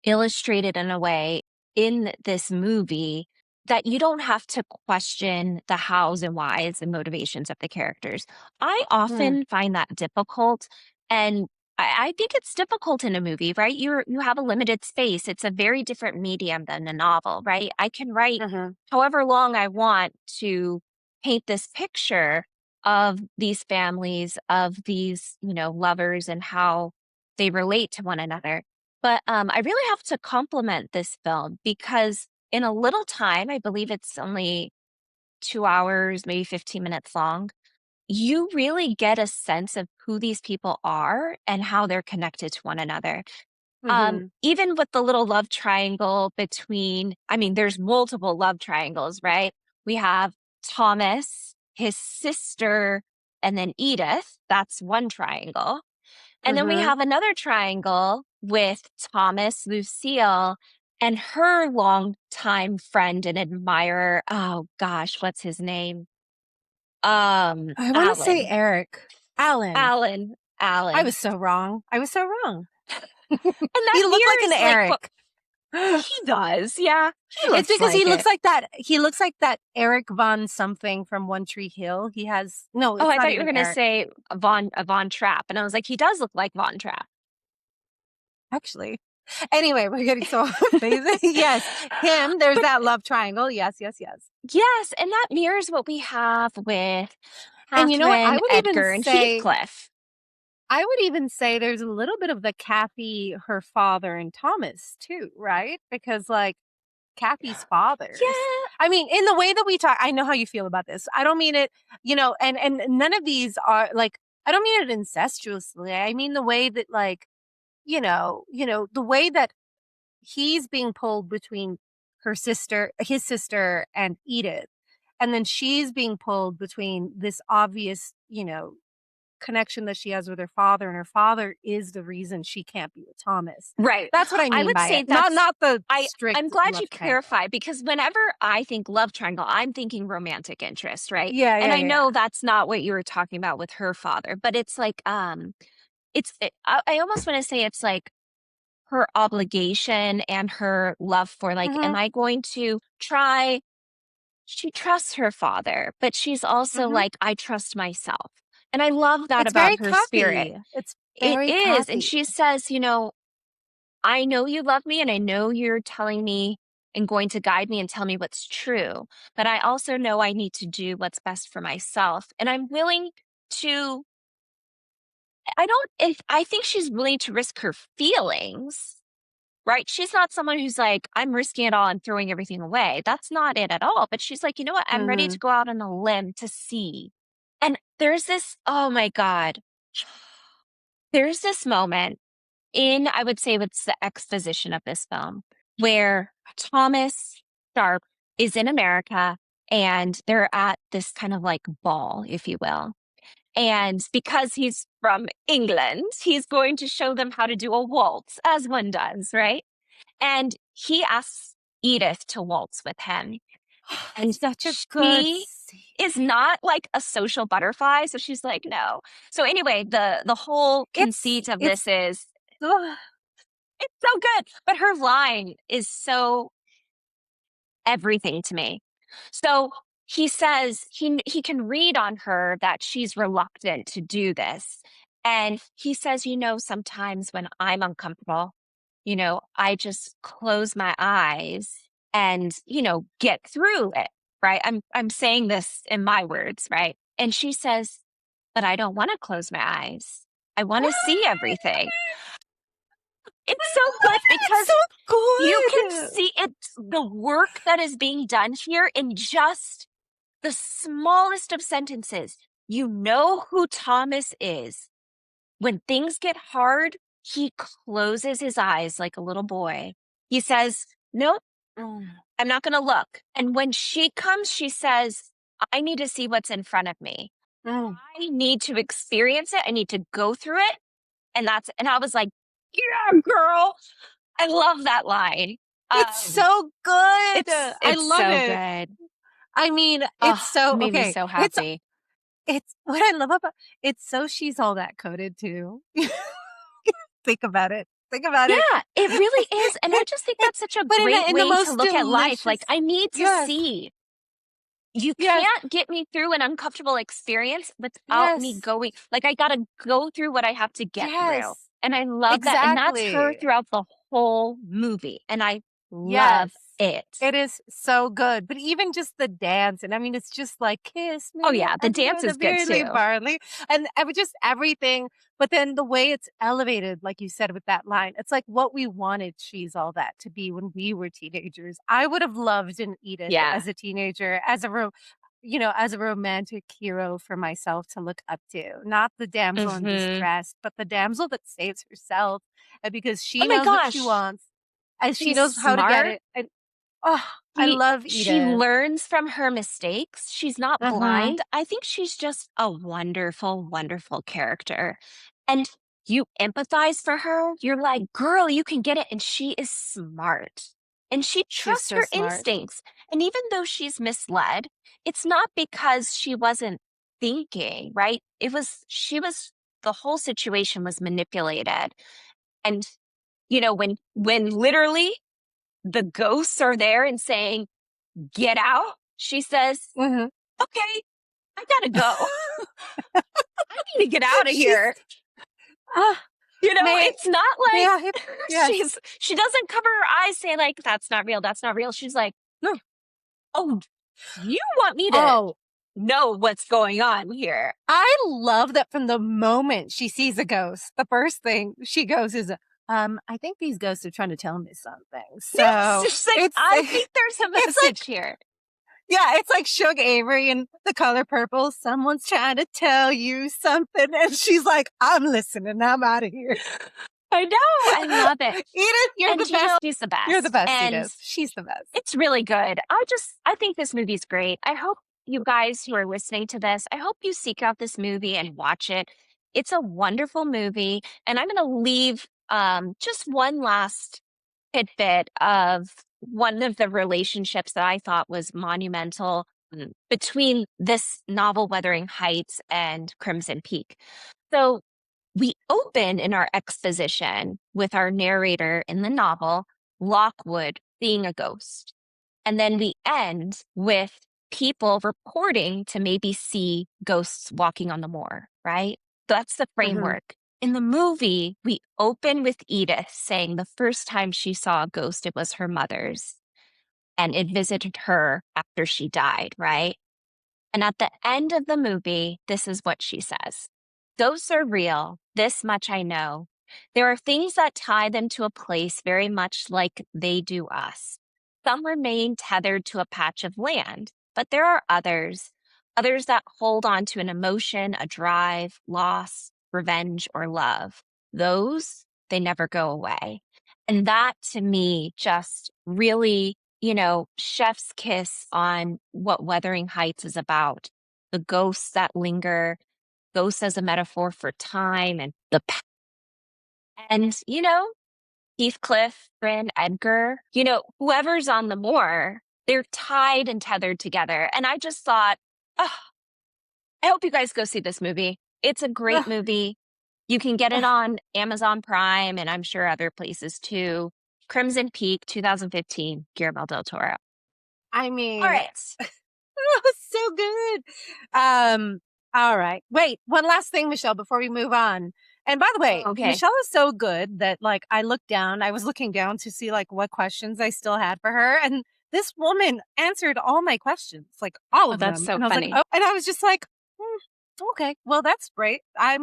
Speaker 1: illustrated in a way in this movie that you don't have to question the hows and whys and motivations of the characters. I
Speaker 2: Mm,
Speaker 1: often find that difficult. And I think it's difficult in a movie, right? You have a limited space. It's a very different medium than a novel, right? I can write
Speaker 2: mhm,
Speaker 1: however long I want to paint this picture of these families, of these, lovers and how they relate to one another. But, I really have to compliment this film because in a little time, I believe it's only 2 hours, maybe 15 minutes long, you really get a sense of who these people are and how they're connected to one another.
Speaker 2: mhm.
Speaker 1: Even with the little love triangle there's multiple love triangles, right? We have Thomas, his sister, and then Edith. That's one triangle. And then we
Speaker 2: Mhm.
Speaker 1: have another triangle with Thomas, Lucille, and her longtime friend and admirer. Oh gosh, what's his name?
Speaker 2: I wanna say
Speaker 1: Alan.
Speaker 2: Eric. Alan.
Speaker 1: Alan.
Speaker 2: I
Speaker 1: Alan.
Speaker 2: was so wrong. I was so wrong.
Speaker 1: And that
Speaker 2: He looked like an
Speaker 1: mirrors like what
Speaker 2: Eric.
Speaker 1: he does. Yeah. He
Speaker 2: It's
Speaker 1: looks
Speaker 2: because
Speaker 1: like it.
Speaker 2: he looks like that Eric Von something from One Tree Hill. He has no,
Speaker 1: Oh,
Speaker 2: it's
Speaker 1: I
Speaker 2: not
Speaker 1: thought you were
Speaker 2: even
Speaker 1: gonna
Speaker 2: Eric.
Speaker 1: say Von Trapp. And I was like, he does look like Von Trapp.
Speaker 2: Actually. Anyway, we're getting so off base. Yes, him. There's that love triangle. Yes, yes, yes.
Speaker 1: Yes, and that mirrors what we have with
Speaker 2: And you know what?
Speaker 1: Catherine, Edgar, and Heathcliff.
Speaker 2: I would even say there's a little bit of the Kathy, her father, and Thomas too, right? Because like Kathy's
Speaker 1: Yeah,
Speaker 2: fathers. I mean, in the way that we talk, I know how you feel about this. I don't mean it, and none of these are like, I don't mean it incestuously. I mean the way that like, the way that he's being pulled between his sister and Edith. And then she's being pulled between this obvious, connection that she has with her father, and her father is the reason she can't be with Thomas.
Speaker 1: Right.
Speaker 2: That's what I
Speaker 1: I
Speaker 2: mean
Speaker 1: would
Speaker 2: by
Speaker 1: say
Speaker 2: it. Not
Speaker 1: that's
Speaker 2: not the
Speaker 1: I'm
Speaker 2: strict
Speaker 1: glad
Speaker 2: love
Speaker 1: you
Speaker 2: triangle.
Speaker 1: clarified because whenever I think love triangle, I'm thinking romantic interest, right?
Speaker 2: Yeah,
Speaker 1: And
Speaker 2: yeah,
Speaker 1: I
Speaker 2: yeah, yeah.
Speaker 1: know that's not what you were talking about with her father, but it's like I almost want to say it's like her obligation and her love for like, am
Speaker 2: Mhm,
Speaker 1: I going to try? She trusts her father, but she's also
Speaker 2: mhm.
Speaker 1: like, I trust myself. And I love that
Speaker 2: It's very
Speaker 1: about her spirit.
Speaker 2: cocky. It's
Speaker 1: It
Speaker 2: very
Speaker 1: is. And
Speaker 2: cocky.
Speaker 1: she says, I know you love me and I know you're telling me and going to guide me and tell me what's true, but I also know I need to do what's best for myself. And I'm willing to, I don't, if I think she's willing to risk her feelings, right? She's not someone who's like, I'm risking it all and throwing everything away. That's not it at all. But she's like, you know what? I'm ready to
Speaker 2: Mhm.
Speaker 1: go out on a limb to see. And there's this, oh my God, there's this moment I would say it's the exposition of this film, where Thomas Sharp is in America and they're at this kind of like ball, if you will. And because he's from England, he's going to show them how to do a waltz, as one does, right? And he asks Edith to waltz with him. And
Speaker 2: Such a good
Speaker 1: she
Speaker 2: scene.
Speaker 1: is not like a social butterfly. So she's like, no. So anyway, the whole
Speaker 2: It's
Speaker 1: conceit of
Speaker 2: it's
Speaker 1: this is
Speaker 2: ugh.
Speaker 1: it's so good. But her line is so everything to me. So he says he can read on her that she's reluctant to do this. And he says, sometimes when I'm uncomfortable, I just close my eyes and, get through it. Right. I'm saying this in my words, right? And she says, but I don't want to close my eyes. I want to see everything. It's so good
Speaker 2: It's so
Speaker 1: because you can
Speaker 2: good.
Speaker 1: see it's the work that is being done here in just the smallest of sentences. You know who Thomas is. When things get hard, he closes his eyes like a little boy. He says, nope, I'm not going to look. And when she comes, she says, I need to see what's in front of me.
Speaker 2: Mm.
Speaker 1: I need to experience it. I need to go through it. And I was like, yeah, girl. I love that line.
Speaker 2: It's
Speaker 1: Um,
Speaker 2: so good.
Speaker 1: it's
Speaker 2: I
Speaker 1: it's
Speaker 2: love
Speaker 1: so
Speaker 2: it.
Speaker 1: good.
Speaker 2: I mean, it's
Speaker 1: Oh,
Speaker 2: so
Speaker 1: made me
Speaker 2: okay.
Speaker 1: so
Speaker 2: It's
Speaker 1: happy.
Speaker 2: it's what I love about it's so she's all that coded too. Think about it. Think about it.
Speaker 1: Yeah, it really is, and I just think
Speaker 2: It
Speaker 1: that's such a
Speaker 2: but
Speaker 1: great
Speaker 2: in the
Speaker 1: way to
Speaker 2: most
Speaker 1: look at life. Like,
Speaker 2: delicious.
Speaker 1: I need to
Speaker 2: Yes.
Speaker 1: see. You
Speaker 2: Yes.
Speaker 1: can't get me through an uncomfortable experience without me
Speaker 2: Yes.
Speaker 1: going like, I gotta go through what I have to get through,
Speaker 2: Yes.
Speaker 1: and I love that, and that's her
Speaker 2: Exactly.
Speaker 1: throughout the whole movie, and I
Speaker 2: Yes.
Speaker 1: love it.
Speaker 2: It is so good, but even just the dance, and I mean, it's just like, "Kiss
Speaker 1: Oh,
Speaker 2: me
Speaker 1: yeah, the
Speaker 2: under
Speaker 1: dance
Speaker 2: the
Speaker 1: is good
Speaker 2: very
Speaker 1: too.
Speaker 2: barley," and just everything, but then the way it's elevated, like you said with that line, it's like what we wanted She's All That to be when we were teenagers. I would have loved an Edith
Speaker 1: Yeah.
Speaker 2: as a teenager, as a romantic hero for myself to look up to, not the damsel in
Speaker 1: Mhm.
Speaker 2: distress, but the damsel that saves herself, because
Speaker 1: Oh
Speaker 2: she
Speaker 1: my
Speaker 2: knows what she
Speaker 1: gosh,
Speaker 2: wants, and she
Speaker 1: she's
Speaker 2: knows how to get
Speaker 1: smart.
Speaker 2: it, and oh, I love
Speaker 1: She
Speaker 2: Edith.
Speaker 1: learns from her mistakes. She's not
Speaker 2: Mhm.
Speaker 1: blind. I think she's just a wonderful, wonderful character. And you empathize for her. You're like, girl, you can get it. And she is smart. And she
Speaker 2: She's
Speaker 1: trusts
Speaker 2: so
Speaker 1: her
Speaker 2: smart.
Speaker 1: instincts. And even though she's misled, it's not because she wasn't thinking, right? The whole situation was manipulated. And, when literally the ghosts are there and saying, get out, she says,
Speaker 2: Mhm.
Speaker 1: okay, I gotta go. I need to get out of
Speaker 2: She's
Speaker 1: here.
Speaker 2: ah, may
Speaker 1: It's not
Speaker 2: may
Speaker 1: like
Speaker 2: I have yes.
Speaker 1: she doesn't cover her eyes saying like, that's not real, that's not real. She's like,
Speaker 2: No.
Speaker 1: oh, you want me to
Speaker 2: Oh,
Speaker 1: know what's going on here.
Speaker 2: I love that from the moment she sees a ghost, the first thing she goes is, I think these ghosts are trying to tell me something.
Speaker 1: Yes,
Speaker 2: So,
Speaker 1: she's like,
Speaker 2: it's
Speaker 1: I think there's a
Speaker 2: it's like
Speaker 1: message here.
Speaker 2: Yeah, it's like Suge Avery in The Color Purple. Someone's trying to tell you something, and she's like, "I'm listening. I'm out of here."
Speaker 1: I know. I love it.
Speaker 2: Edith, you're
Speaker 1: And
Speaker 2: the best.
Speaker 1: she's the
Speaker 2: You're the
Speaker 1: best.
Speaker 2: best,
Speaker 1: And
Speaker 2: Edith. She's the best.
Speaker 1: it's really good. I think this movie's great. I hope you guys who are listening to this, I hope you seek out this movie and watch it. It's a wonderful movie. And I'm going to leave just one last tidbit of one of the relationships that I thought was monumental between this novel, Wuthering Heights, and Crimson Peak. So we open in our exposition with our narrator in the novel, Lockwood, seeing a ghost. And then we end with people reporting to maybe see ghosts walking on the moor, right? That's the framework. In the movie, we open with Edith saying the first time she saw a ghost, it was her mother's, and it visited her after she died, right? And at the end of the movie, this is what she says: "Ghosts are real. This much I know. There are things that tie them to a place very much like they do us. Some remain tethered to a patch of land, but there are others that hold on to an emotion, a drive, loss, revenge, or love. Those, they never go away." And that to me just really, chef's kiss on what Wuthering Heights is about. The ghosts that linger, ghosts as a metaphor for time and the past. And, Heathcliff, Bryn, Edgar, whoever's on the moor, they're tied and tethered together. And I just thought, oh, I hope you guys go see this movie. It's a great
Speaker 2: Ugh,
Speaker 1: movie. You can get it on Amazon Prime and I'm sure other places too. Crimson Peak, 2015, Guillermo del Toro.
Speaker 2: I
Speaker 1: All
Speaker 2: mean,
Speaker 1: right.
Speaker 2: that was so good. All right. Wait, one last thing, Michelle, before we move on. And by the way,
Speaker 1: Okay.
Speaker 2: Michelle is so good that like I was looking down to see like what questions I still had for her. And this woman answered all my questions, like all
Speaker 1: Oh,
Speaker 2: of
Speaker 1: that's
Speaker 2: them.
Speaker 1: so
Speaker 2: And I was like,
Speaker 1: funny.
Speaker 2: oh, and I was just like, okay, well, that's great. I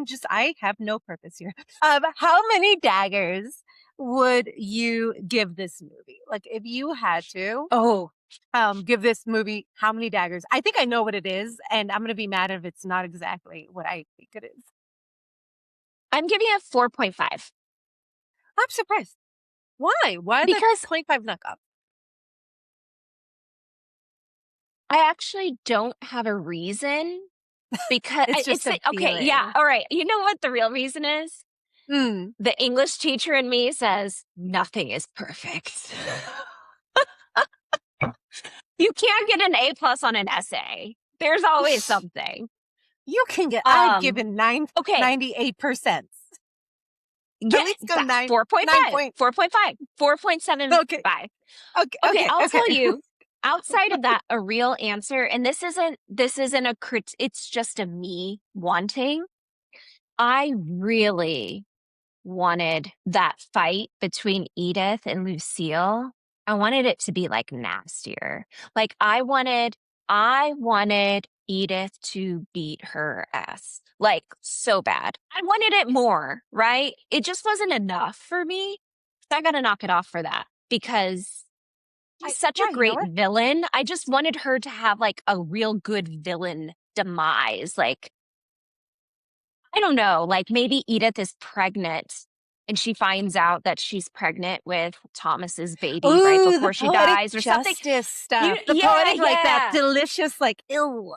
Speaker 2: have no purpose here. How many daggers would you give this movie? Like if you had to,
Speaker 1: Oh,
Speaker 2: give this movie how many daggers? I think I know what it is, and I'm gonna be mad if it's not exactly what I think it is.
Speaker 1: I'm giving it 4.5
Speaker 2: I'm surprised. Why? Why the
Speaker 1: because
Speaker 2: 0.5 knockoff?
Speaker 1: I actually don't have a reason because
Speaker 2: It's just a
Speaker 1: okay. Yeah.
Speaker 2: feeling.
Speaker 1: All right. You know what the real reason is?
Speaker 2: Mm.
Speaker 1: The English teacher in me says nothing is perfect. You can't get an A plus on an essay. There's always something.
Speaker 2: You can get. I've
Speaker 1: Um,
Speaker 2: given
Speaker 1: okay.
Speaker 2: 98%.
Speaker 1: Yeah,
Speaker 2: At least go
Speaker 1: that's
Speaker 2: 9
Speaker 1: 4.5,
Speaker 2: point.
Speaker 1: 4.5, 4.75.
Speaker 2: Okay. Okay.
Speaker 1: Okay,
Speaker 2: Okay.
Speaker 1: I'll tell
Speaker 2: Okay.
Speaker 1: you, outside of that, a real answer, and this isn't a it's just a me wanting. I really wanted that fight between Edith and Lucille. I wanted it to be like nastier. Like I wanted Edith to beat her ass. Like so bad. I wanted it more, right? It just wasn't enough for me. So I got to knock it off for that because she's such a
Speaker 2: Yeah. You know
Speaker 1: great
Speaker 2: what?
Speaker 1: villain. I just wanted her to have like a real good villain demise. Like, I don't know, like maybe Edith is pregnant and she finds out that she's pregnant with Thomas's baby right
Speaker 2: Ooh, the
Speaker 1: before she
Speaker 2: poetic
Speaker 1: dies or something.
Speaker 2: justice stuff. The
Speaker 1: Yeah,
Speaker 2: poetic, like that
Speaker 1: yeah.
Speaker 2: delicious, like ill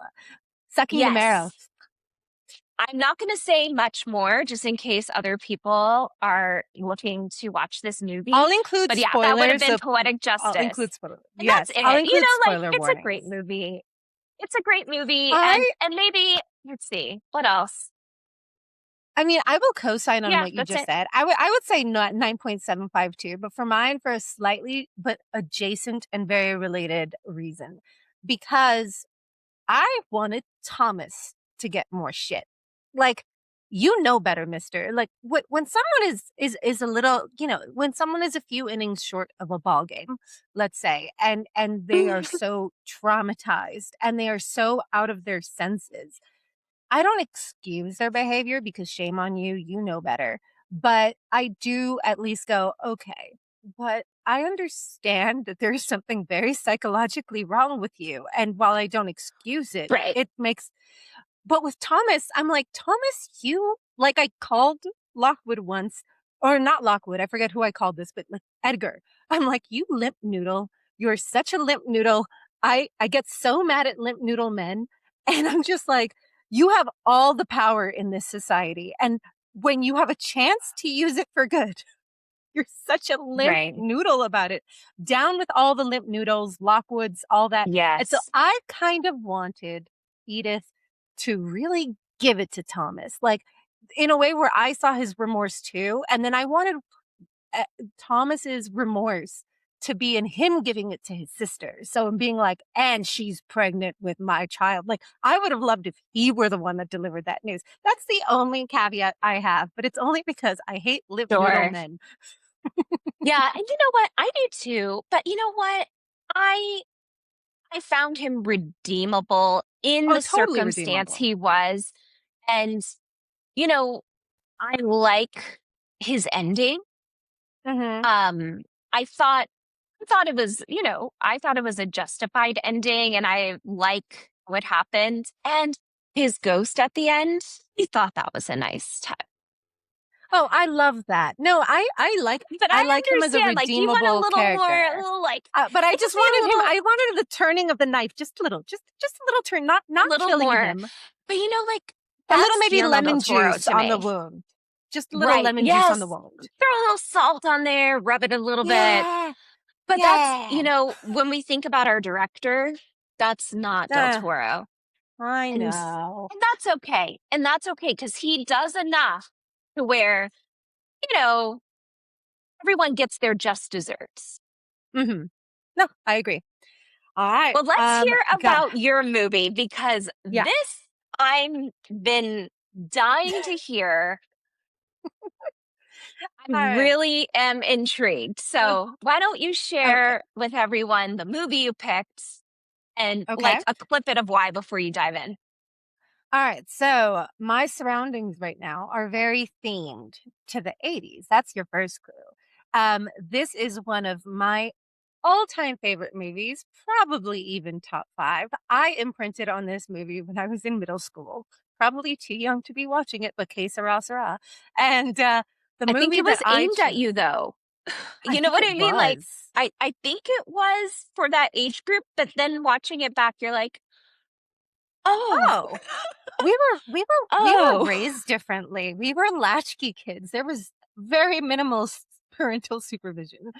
Speaker 2: sucking the marrow.
Speaker 1: Yes. I'm not going to say much more just in case other people are looking to watch this movie.
Speaker 2: I'll include
Speaker 1: But yeah, that would have
Speaker 2: spoilers.
Speaker 1: been
Speaker 2: So
Speaker 1: poetic
Speaker 2: I'll
Speaker 1: justice.
Speaker 2: include spoilers.
Speaker 1: And that's
Speaker 2: Yes, I'll
Speaker 1: it.
Speaker 2: include
Speaker 1: Like
Speaker 2: spoiler
Speaker 1: it's a
Speaker 2: warnings.
Speaker 1: great movie. It's a great movie.
Speaker 2: All
Speaker 1: And
Speaker 2: right.
Speaker 1: and maybe let's see, what else?
Speaker 2: I mean, I will co-sign on
Speaker 1: Yeah,
Speaker 2: what you
Speaker 1: that's
Speaker 2: just
Speaker 1: it.
Speaker 2: said. I would say not 9.752, but for mine, for a slightly but adjacent and very related reason, because I wanted Thomas to get more shit. Like, you know better, mister. Like when someone is a little, when someone is a few innings short of a ball game, let's say, and they are so traumatized and they are so out of their senses. I don't excuse their behavior because shame on you, you know better. But I do at least go, okay, but I understand that there's something very psychologically wrong with you. And while I don't excuse it,
Speaker 1: Right.
Speaker 2: it makes, but with Thomas, I'm like, Thomas, like I called Lockwood once, or not Lockwood, I forget who I called this, but like Edgar. I'm like, you limp noodle. You're such a limp noodle. I get so mad at limp noodle men. And I'm just like, you have all the power in this society. And when you have a chance to use it for good, you're such a limp
Speaker 1: Right.
Speaker 2: noodle about it. Down with all the limp noodles, Lockwoods, all that. And so
Speaker 1: Yes.
Speaker 2: I kind of wanted Edith to really give it to Thomas, like in a way where I saw his remorse too. And then I wanted uh, Thomas's remorse to be in him giving it to his sister. So in being like, and she's pregnant with my child. Like I would have loved if he were the one that delivered that news. That's the only caveat I have, but it's only because I hate limp noodle
Speaker 1: Sure.
Speaker 2: men.
Speaker 1: Yeah, and you know what? I do too. But you know what? I I found him redeemable in
Speaker 2: Oh,
Speaker 1: the
Speaker 2: totally
Speaker 1: circumstance
Speaker 2: redeemable.
Speaker 1: he was. And, you know, I like his ending.
Speaker 2: Mhm.
Speaker 1: Um, I thought I thought it was, I thought it was a justified ending and I like what happened. And his ghost at the end, I thought that was a nice touch.
Speaker 2: Oh, I love that. No,
Speaker 1: But
Speaker 2: I
Speaker 1: I
Speaker 2: like him as a
Speaker 1: understand, like, you want a
Speaker 2: redeemable
Speaker 1: little more, a
Speaker 2: character.
Speaker 1: little like,
Speaker 2: But I
Speaker 1: I
Speaker 2: just
Speaker 1: just need a
Speaker 2: wanted him.
Speaker 1: little,
Speaker 2: I wanted the turning of the knife, just a little, just a little turn, not
Speaker 1: little
Speaker 2: killing
Speaker 1: more.
Speaker 2: him.
Speaker 1: But like,
Speaker 2: A little
Speaker 1: that's
Speaker 2: maybe
Speaker 1: Guillermo del
Speaker 2: lemon
Speaker 1: Toro
Speaker 2: juice
Speaker 1: to
Speaker 2: on the
Speaker 1: me.
Speaker 2: wound. Just a little
Speaker 1: Right.
Speaker 2: lemon juice on the
Speaker 1: Yes.
Speaker 2: wound.
Speaker 1: Throw a little salt on there, rub it a little bit.
Speaker 2: Yeah,
Speaker 1: But that's,
Speaker 2: yeah.
Speaker 1: when we think about our director, that's not Del
Speaker 2: Uh,
Speaker 1: Toro.
Speaker 2: I
Speaker 1: And
Speaker 2: know.
Speaker 1: and that's okay. And that's okay because he does enough to where, you know, everyone gets their just desserts.
Speaker 2: Hmm. No, I agree. All right.
Speaker 1: Well, let's hear
Speaker 2: God,
Speaker 1: about your movie because
Speaker 2: yeah.
Speaker 1: this I've been dying to hear. I
Speaker 2: All right.
Speaker 1: really am intrigued.
Speaker 2: Uh,
Speaker 1: So, why don't you
Speaker 2: okay.
Speaker 1: share with everyone the movie you picked and
Speaker 2: Okay.
Speaker 1: like a clip it of why before you dive in?
Speaker 2: All right. So my surroundings right now are very themed to the 80s. That's your first clue. This is one of my all-time favorite movies, probably even top 5. I imprinted on this movie when I was in middle school. Probably too young to be watching it, but que sera, sera. And the
Speaker 1: I think
Speaker 2: movie
Speaker 1: it
Speaker 2: that
Speaker 1: was
Speaker 2: I
Speaker 1: aimed at
Speaker 2: chose,
Speaker 1: you though.
Speaker 2: I
Speaker 1: You know
Speaker 2: think
Speaker 1: what
Speaker 2: it
Speaker 1: I mean? Like,
Speaker 2: was.
Speaker 1: I think it was for that age group, but then watching it back, you're like, oh,
Speaker 2: Oh, we were
Speaker 1: oh,
Speaker 2: raised differently. We were latchkey kids. There was very minimal parental supervision.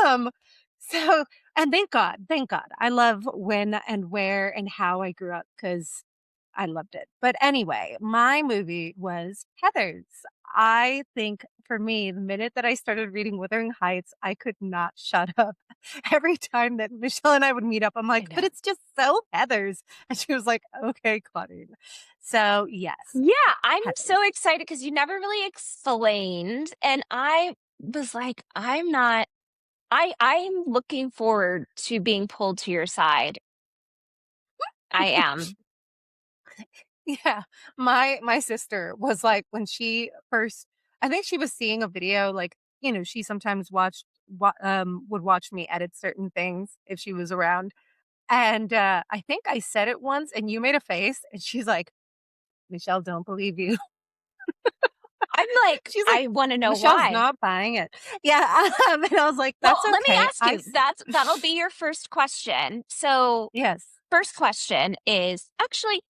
Speaker 2: Um, so and thank God. I love when and where and how I grew up because I loved it. But anyway, my movie was Heathers. I think for me, the minute that I started reading Wuthering Heights, I could not shut up. Every time that Michelle and I would meet up, I'm
Speaker 1: I
Speaker 2: like, but
Speaker 1: know.
Speaker 2: it's just so Heathers. And she was like, okay, Claudine. So yes,
Speaker 1: Yeah, I'm
Speaker 2: Heathers.
Speaker 1: so excited because you never really explained. And I was like, I'm looking forward to being pulled to your side. I am.
Speaker 2: Yeah. My sister was like when she first I think she was seeing a video like, she sometimes would watch me edit certain things if she was around. And I think I said it once and you made a face and she's like, "Michelle, don't believe you."
Speaker 1: I'm like,
Speaker 2: She's like,
Speaker 1: I want to know
Speaker 2: "Michelle's
Speaker 1: why.
Speaker 2: not buying it." Yeah, and I was like,
Speaker 1: Well,
Speaker 2: "That's
Speaker 1: let me
Speaker 2: okay."
Speaker 1: ask you. That'll be your first question. So,
Speaker 2: Yes.
Speaker 1: first question is actually,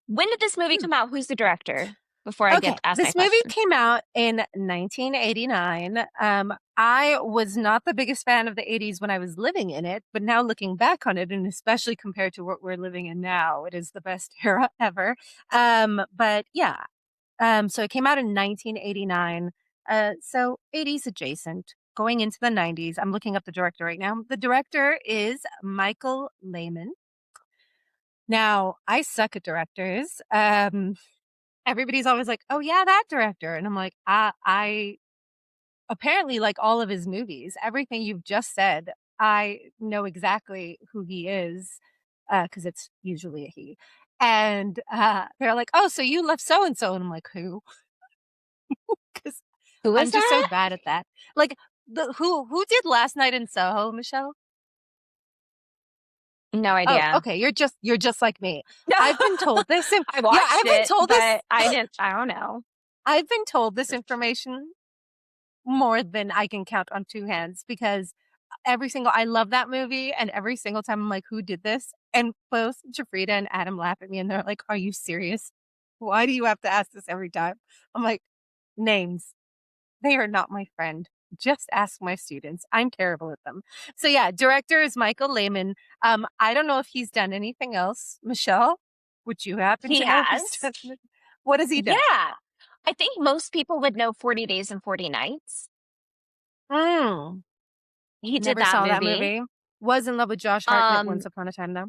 Speaker 1: when did this movie
Speaker 2: Hmm.
Speaker 1: come out? Who's the director? Before I get
Speaker 2: Okay,
Speaker 1: to ask my
Speaker 2: this movie
Speaker 1: question.
Speaker 2: came out in 1989. I was not the biggest fan of the 80s when I was living in it, but now looking back on it, and especially compared to what we're living in now, it is the best era ever. But yeah, so it came out in 1989. So 80s adjacent, going into the 90s. I'm looking up the director right now. The director is Michael Lehmann. Now, I suck at directors. Everybody's always like, "Oh yeah, that director." And I'm like, I apparently like all of his movies. Everything you've just said, I know exactly who he is, because it's usually a he. And, they're like, "Oh, so you love so and so." And I'm like, "Who?" Because 'Cause
Speaker 1: Who is
Speaker 2: I'm just so
Speaker 1: that?
Speaker 2: bad at that. Like, who did Last Night in Soho, Michelle?
Speaker 1: No
Speaker 2: Oh,
Speaker 1: idea.
Speaker 2: okay. You're just like me.
Speaker 1: No,
Speaker 2: I've been told this.
Speaker 1: I
Speaker 2: Yeah,
Speaker 1: watched
Speaker 2: I've been
Speaker 1: it,
Speaker 2: told this.
Speaker 1: but I didn't. I don't know.
Speaker 2: I've been told this information more than I can count on two hands because I love that movie, and every single time I'm like, who did this? And both Jafrida and Adam laugh at me, and they're like, "Are you serious? Why do you have to ask this every time?" I'm like, names. They are not my friend. Just ask my students. I'm terrible at them. So yeah, director is Michael Lehmann. I don't know if he's done anything else. Michelle, would you happen
Speaker 1: He
Speaker 2: to know if he's
Speaker 1: has.
Speaker 2: done what has he done?
Speaker 1: Yeah, I think most people would know 40 Days and 40 Nights.
Speaker 2: Mm,
Speaker 1: He did
Speaker 2: never
Speaker 1: that
Speaker 2: saw that
Speaker 1: movie.
Speaker 2: movie. Was in love with Josh Hartnett once
Speaker 1: Um,
Speaker 2: upon a time though.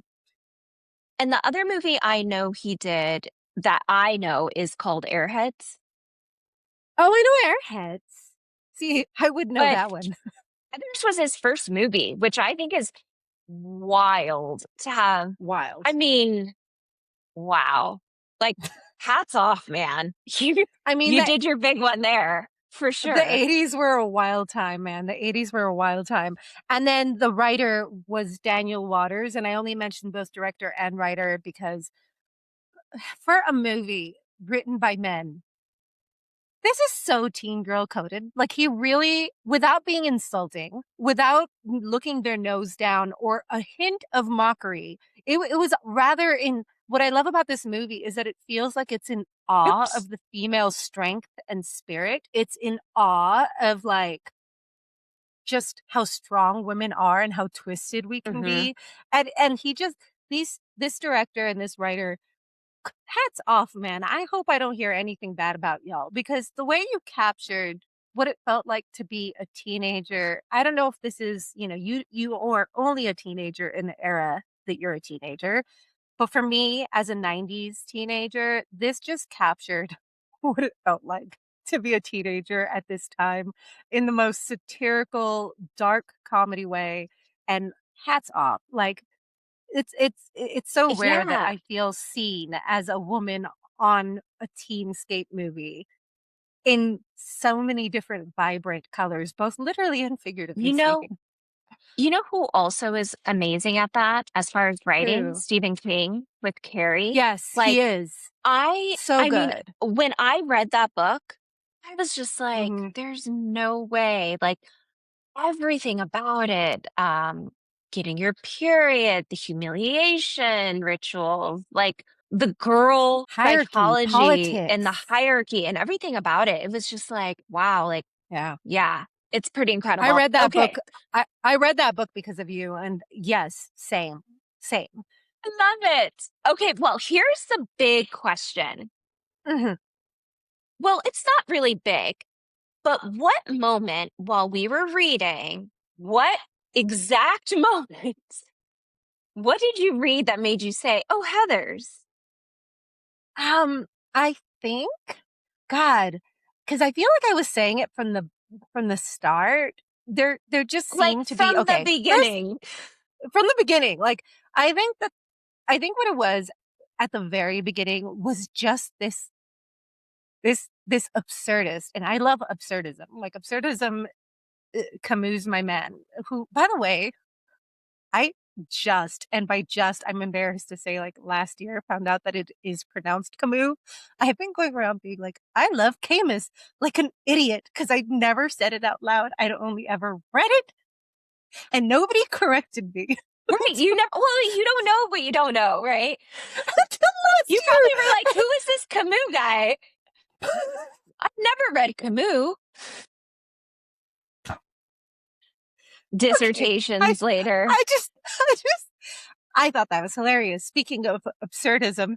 Speaker 1: and the other movie I know he did that I know is called Airheads.
Speaker 2: Oh, I know Airheads. See, I would know
Speaker 1: But
Speaker 2: that one.
Speaker 1: this was his first movie, which I think is wild to have.
Speaker 2: Wild.
Speaker 1: I mean, wow. Like, hats off, man. You
Speaker 2: I mean,
Speaker 1: you did your big one there for
Speaker 2: the
Speaker 1: sure.
Speaker 2: 80s were a wild time, man. The 80s were a wild time. And then the writer was Daniel Waters. And I only mentioned both director and writer because for a movie written by men, this is so teen girl coded. Like he really, without being insulting, without looking their nose down or a hint of mockery, it was rather in what I love about this movie is that it feels like it's in awe
Speaker 1: Oops.
Speaker 2: of the female strength and spirit. It's in awe of like just how strong women are and how twisted we can
Speaker 1: Hmm.
Speaker 2: be. And he just this director and this writer, hats off, man. I hope I don't hear anything bad about y'all because the way you captured what it felt like to be a teenager. I don't know if this is, you are only a teenager in the era that you're a teenager, but for me as a 90s teenager, this just captured what it felt like to be a teenager at this time in the most satirical, dark comedy way. And hats off. Like it's so rare that
Speaker 1: Yeah.
Speaker 2: I feel seen as a woman on a teenscape movie in so many different vibrant colors, both literally and figuratively
Speaker 1: You know,
Speaker 2: speaking.
Speaker 1: you know who also is amazing at that as far as writing?
Speaker 2: Who?
Speaker 1: Stephen King with Carrie.
Speaker 2: Yes, he
Speaker 1: Like
Speaker 2: is
Speaker 1: I
Speaker 2: so
Speaker 1: I mean,
Speaker 2: good.
Speaker 1: when I read that book, I was just like,
Speaker 2: Mhm.
Speaker 1: there's no way. Like everything about it, getting your period, the humiliation rituals, like the girl
Speaker 2: Hierarchy,
Speaker 1: psychology and the
Speaker 2: politics.
Speaker 1: hierarchy and everything about it. It was just like, wow, like,
Speaker 2: Yeah.
Speaker 1: yeah, it's pretty
Speaker 2: I
Speaker 1: incredible.
Speaker 2: read that book.
Speaker 1: Okay,
Speaker 2: I read that book because of you. And yes, same. Same.
Speaker 1: I love it. Okay, well, here's the big question.
Speaker 2: Mhm.
Speaker 1: Well, it's not really big, but what moment while we were reading, what exact moment, what did you read that made you say, oh, Heathers?
Speaker 2: Um, I think, God, because I feel like I was saying it from the start. There just
Speaker 1: Like
Speaker 2: seemed to be
Speaker 1: from the
Speaker 2: okay. First,
Speaker 1: beginning.
Speaker 2: from the beginning, like I think what it was at the very beginning was just this absurdist, and I love absurdism. Like absurdism, Camus, my man, who, by the way, I and by just, I'm embarrassed to say, like last year, found out that it is pronounced Camus. I've been going around being like, I love Camus like an idiot because I never said it out loud. I'd only ever read it and nobody corrected me
Speaker 1: Right. You never, well, you don't know what you don't know, right?
Speaker 2: until
Speaker 1: You
Speaker 2: last
Speaker 1: probably were like, who is this Camus guy?
Speaker 2: year.
Speaker 1: I've never read Camus.
Speaker 2: Okay. I,
Speaker 1: Dissertations later.
Speaker 2: I thought that was hilarious. Speaking of absurdism,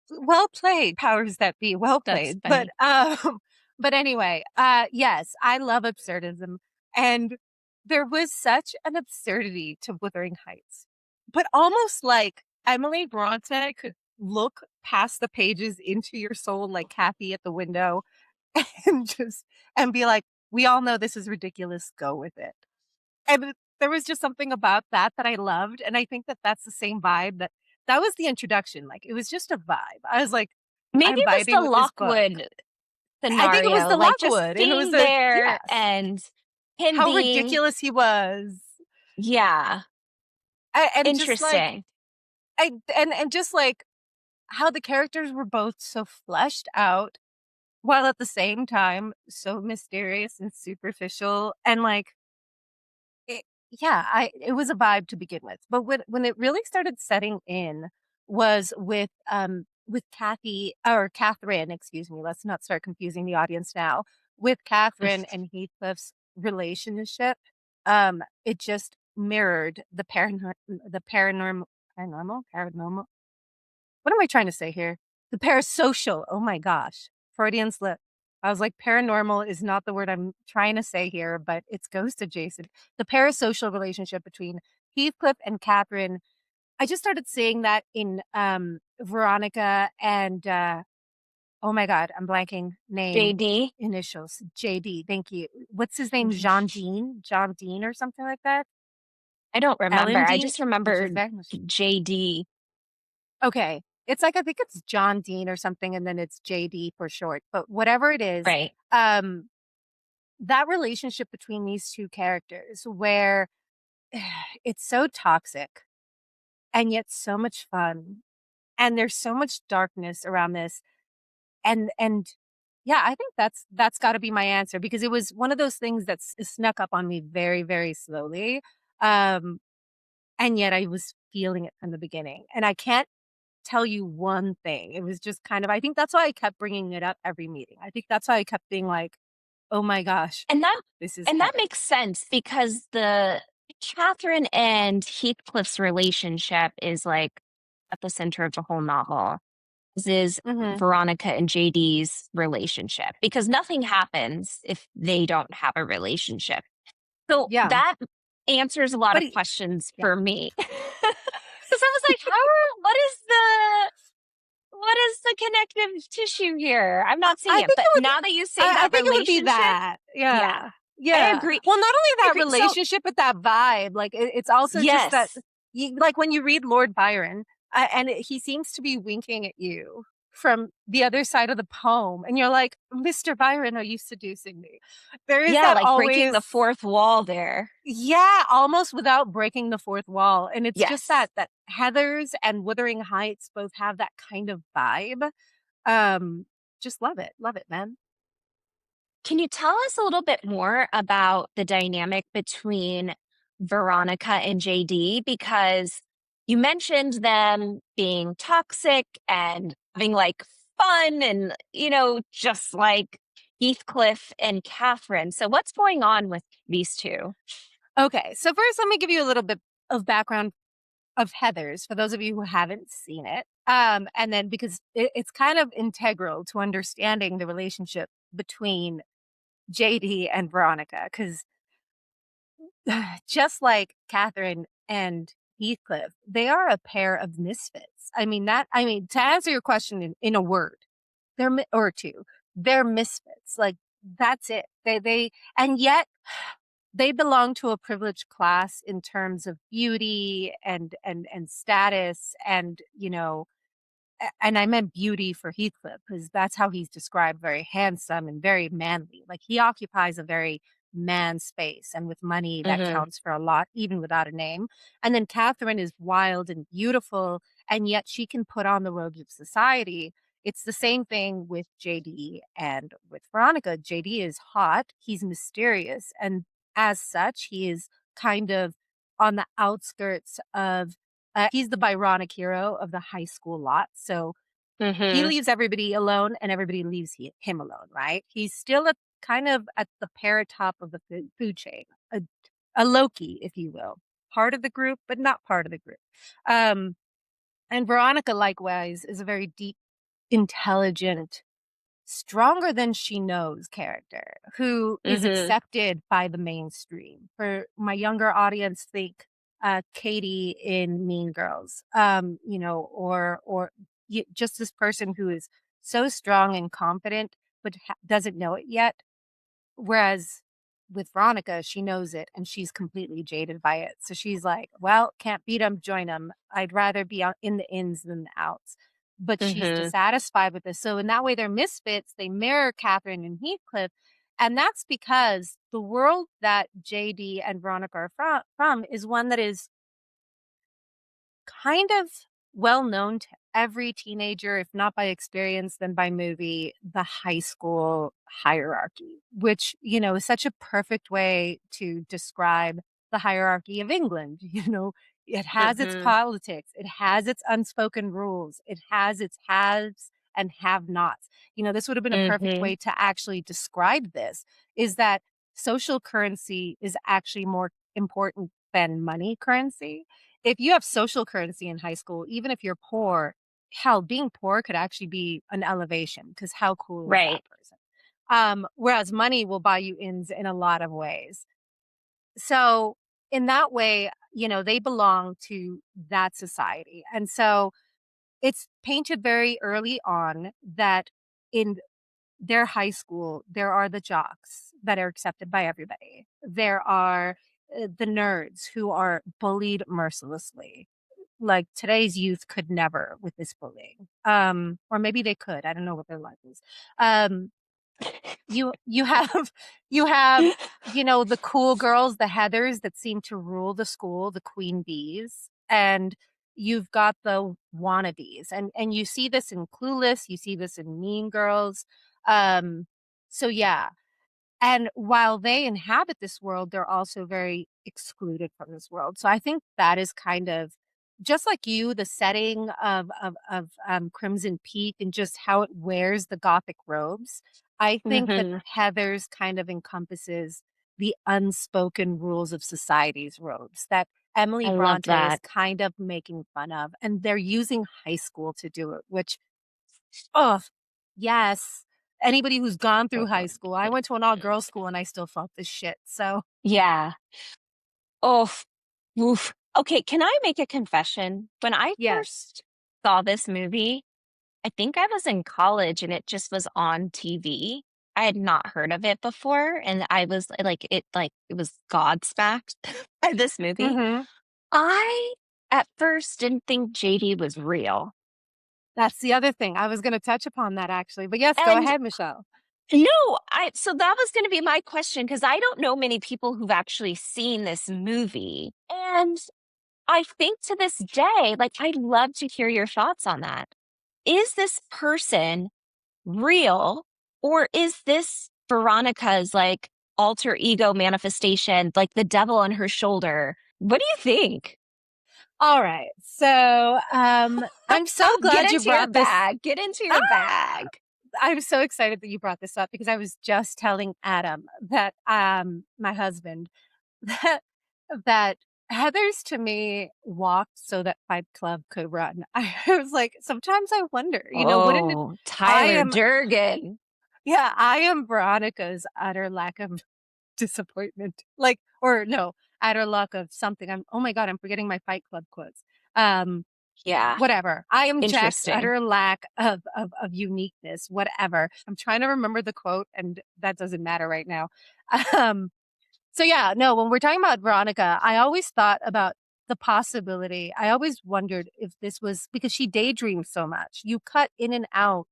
Speaker 2: well played, powers that be, well
Speaker 1: That's
Speaker 2: played. But
Speaker 1: funny.
Speaker 2: but anyway, yes, I love absurdism. And there was such an absurdity to Wuthering Heights. But almost like Emily Bronte could look past the pages into your soul like Kathy at the window and just and be like, we all know this is ridiculous, go with it. And there was just something about that that I loved, and I think that that's the same vibe that was the introduction, like, it was just a vibe. I was like,
Speaker 1: Maybe
Speaker 2: "I'm
Speaker 1: it was the
Speaker 2: vibing with this book."
Speaker 1: Lockwood
Speaker 2: I think it was
Speaker 1: scenario,
Speaker 2: the
Speaker 1: like just
Speaker 2: Lockwood, and it was
Speaker 1: being
Speaker 2: a
Speaker 1: there
Speaker 2: yes.
Speaker 1: and Him
Speaker 2: how
Speaker 1: being,
Speaker 2: ridiculous he was.
Speaker 1: yeah,
Speaker 2: And just like
Speaker 1: interesting.
Speaker 2: and just like how the characters were both so fleshed out while at the same time so mysterious and superficial and like it, yeah, it was a vibe to begin with. But when it really started setting in was with Kathy or Catherine, excuse me, let's not start confusing the audience now. With Catherine and Heathcliff's relationship, it just mirrored the paranormal. What am I trying to say here? The parasocial. Oh my gosh. Freudian slip. I was like, paranormal is not the word I'm trying to say here, but it's ghost adjacent. The parasocial relationship between Heathcliff and Catherine. I just started seeing that in Veronica and oh my god, I'm blanking name
Speaker 1: JD.
Speaker 2: initials. JD. Thank you. What's his name? Jean Dean? John Dean or something like that?
Speaker 1: I don't remember.
Speaker 2: Ellen
Speaker 1: I
Speaker 2: Dean,
Speaker 1: just
Speaker 2: which is
Speaker 1: remembered
Speaker 2: very much
Speaker 1: JD.
Speaker 2: okay. It's like I think it's John Dean or something, and then it's JD for short. But whatever it is,
Speaker 1: Right.
Speaker 2: um, that relationship between these two characters where it's so toxic and yet so much fun. And there's so much darkness around this. And yeah, I think that's gotta be my answer because it was one of those things that's snuck up on me very, very slowly. Um, and yet I was feeling it from the beginning. And I can't tell you one thing. It was just kind of I think that's why I kept bringing it up every meeting. I think that's why I kept being like, "Oh my gosh,
Speaker 1: And that
Speaker 2: this is
Speaker 1: and that
Speaker 2: heaven."
Speaker 1: makes sense because the Catherine and Heathcliff's relationship is like at the center of the whole novel. This is
Speaker 2: Mhm.
Speaker 1: Veronica and JD's relationship because nothing happens if they don't have a relationship. So
Speaker 2: Yeah.
Speaker 1: that answers a lot
Speaker 2: But
Speaker 1: of
Speaker 2: he
Speaker 1: questions
Speaker 2: yeah.
Speaker 1: for me. Because I was like, what is the connective tissue here? I'm not seeing
Speaker 2: I
Speaker 1: it.
Speaker 2: think
Speaker 1: But
Speaker 2: it would
Speaker 1: now that you say
Speaker 2: I
Speaker 1: that
Speaker 2: think it would be
Speaker 1: relationship,
Speaker 2: that.
Speaker 1: yeah,
Speaker 2: Yeah.
Speaker 1: I
Speaker 2: Yeah.
Speaker 1: agree.
Speaker 2: Well, not only
Speaker 1: I
Speaker 2: that
Speaker 1: agree. So
Speaker 2: relationship, but that vibe. Like, it's also just that
Speaker 1: yes.
Speaker 2: you like, when you read Lord Byron, and he seems to be winking at you from the other side of the poem, and you're like, "Mr. Byron, are you seducing me?" There is
Speaker 1: Yeah,
Speaker 2: that
Speaker 1: like breaking
Speaker 2: always
Speaker 1: the fourth wall there.
Speaker 2: yeah, almost without breaking the fourth wall, and it's just
Speaker 1: Yes.
Speaker 2: that Heathers and Wuthering Heights both have that kind of vibe. Just love it, man.
Speaker 1: Can you tell us a little bit more about the dynamic between Veronica and JD? Because you mentioned them being toxic and having like fun and, just like Heathcliff and Catherine. So, what's going on with these two?
Speaker 2: Okay, so first let me give you a little bit of background of Heathers for those of you who haven't seen it. And then because it's kind of integral to understanding the relationship between JD and Veronica, because just like Catherine and Heathcliff, they are a pair of misfits. I mean, to answer your question in a word, or two, they're misfits. Like that's it. And yet they belong to a privileged class in terms of beauty and status and and I meant beauty for Heathcliff because that's how he's described, very handsome and very manly. Like he occupies a very man space, and with money that
Speaker 1: Hmm.
Speaker 2: counts for a lot, even without a name. And then Catherine is wild and beautiful, and yet she can put on the robes of society. It's the same thing with JD and with Veronica. JD is hot, he's mysterious, and as such, he is kind of on the outskirts of he's the Byronic hero of the high school lot. So he
Speaker 1: Hmm.
Speaker 2: leaves everybody alone and everybody leaves him alone, right? He's still at kind of at the paratop of the food chain, a Loki, if you will, part of the group, but not part of the group. Um, and Veronica, likewise, is a very deep, intelligent, stronger than she knows character who is
Speaker 1: Hmm.
Speaker 2: accepted by the mainstream. For my younger audience, think Katie in Mean Girls, just this person who is so strong and confident but doesn't know it yet. Whereas with Veronica, she knows it and she's completely jaded by it. So she's like, well, can't beat them, join them. I'd rather be out in the ins than the outs. But she's
Speaker 1: Hmm.
Speaker 2: dissatisfied with this. So in that way, they're misfits. They mirror Catherine and Heathcliff. And that's because the world that JD and Veronica are from is one that is kind of well known to every teenager, if not by experience, then by movie, the high school hierarchy, which, is such a perfect way to describe the hierarchy of England. It has its
Speaker 1: Mhm.
Speaker 2: politics, it has its unspoken rules, it has its haves and have nots. This would have been a perfect
Speaker 1: Mhm.
Speaker 2: way to actually describe this, is that social currency is actually more important than money currency. If you have social currency in high school, even if you're poor, hell, being poor could actually be an elevation because how cool is that
Speaker 1: Right.
Speaker 2: person? Whereas money will buy you ins in a lot of ways. So in that way, they belong to that society. And so it's painted very early on that in their high school, there are the jocks that are accepted by everybody. There are the nerds who are bullied mercilessly, like today's youth could never with this bullying. Or maybe they could. I don't know what their life is. Um, you have you have, the cool girls, the Heathers that seem to rule the school, the queen bees, and you've got the wannabes. And you see this in Clueless, you see this in Mean Girls. Um, so yeah, and while they inhabit this world, they're also very excluded from this world. So I think that is kind of just like you, the setting of Crimson Peak and just how it wears the gothic robes. I think that
Speaker 1: Mhm.
Speaker 2: Heather's kind of encompasses the unspoken rules of society's robes that Emily
Speaker 1: I love
Speaker 2: Bronte is
Speaker 1: that.
Speaker 2: kind of making fun of. And they're using high school to do it, which oh, yes. Anybody who's gone through high school. I went to an all-girls school and I still felt this shit. So,
Speaker 1: Yeah. Oh, oof. Okay, can I make a confession? When I
Speaker 2: yes.
Speaker 1: first saw this movie, I think I was in college and it just was on TV. I had not heard of it before, and I was like it was godsmacked by this movie.
Speaker 2: Mhm.
Speaker 1: I at first didn't think JD was real.
Speaker 2: That's the other thing. I was gonna touch upon that actually. But yes, go
Speaker 1: And
Speaker 2: ahead, Michelle.
Speaker 1: no, I so that was going to be my question because I don't know many people who've actually seen this movie. And I think to this day, like I'd love to hear your thoughts on that. Is this person real or is this Veronica's like alter ego manifestation, like the devil on her shoulder? What do you think?
Speaker 2: All right. So, I'm so
Speaker 1: Get
Speaker 2: glad you
Speaker 1: into your
Speaker 2: brought this.
Speaker 1: bag. Get into
Speaker 2: Ah!
Speaker 1: your bag.
Speaker 2: I'm so excited that you brought this up because I was just telling Adam that my husband that that Heather's to me walked so that Fight Club could run. I was like, sometimes I wonder, wouldn't it
Speaker 1: Oh,
Speaker 2: I
Speaker 1: Tyler
Speaker 2: am
Speaker 1: Durgan.
Speaker 2: yeah, I am Veronica's utter lack of disappointment. Like, or no, utter lack of something. Oh my God, I'm forgetting my Fight Club quotes. Um,
Speaker 1: Yeah,
Speaker 2: Whatever. I am Jack's
Speaker 1: interesting.
Speaker 2: utter lack of uniqueness, whatever. I'm trying to remember the quote and that doesn't matter right now. Um, so yeah, no, when we're talking about Veronica, I always thought about the possibility. I always wondered if this was because she daydreams so much. You cut in and out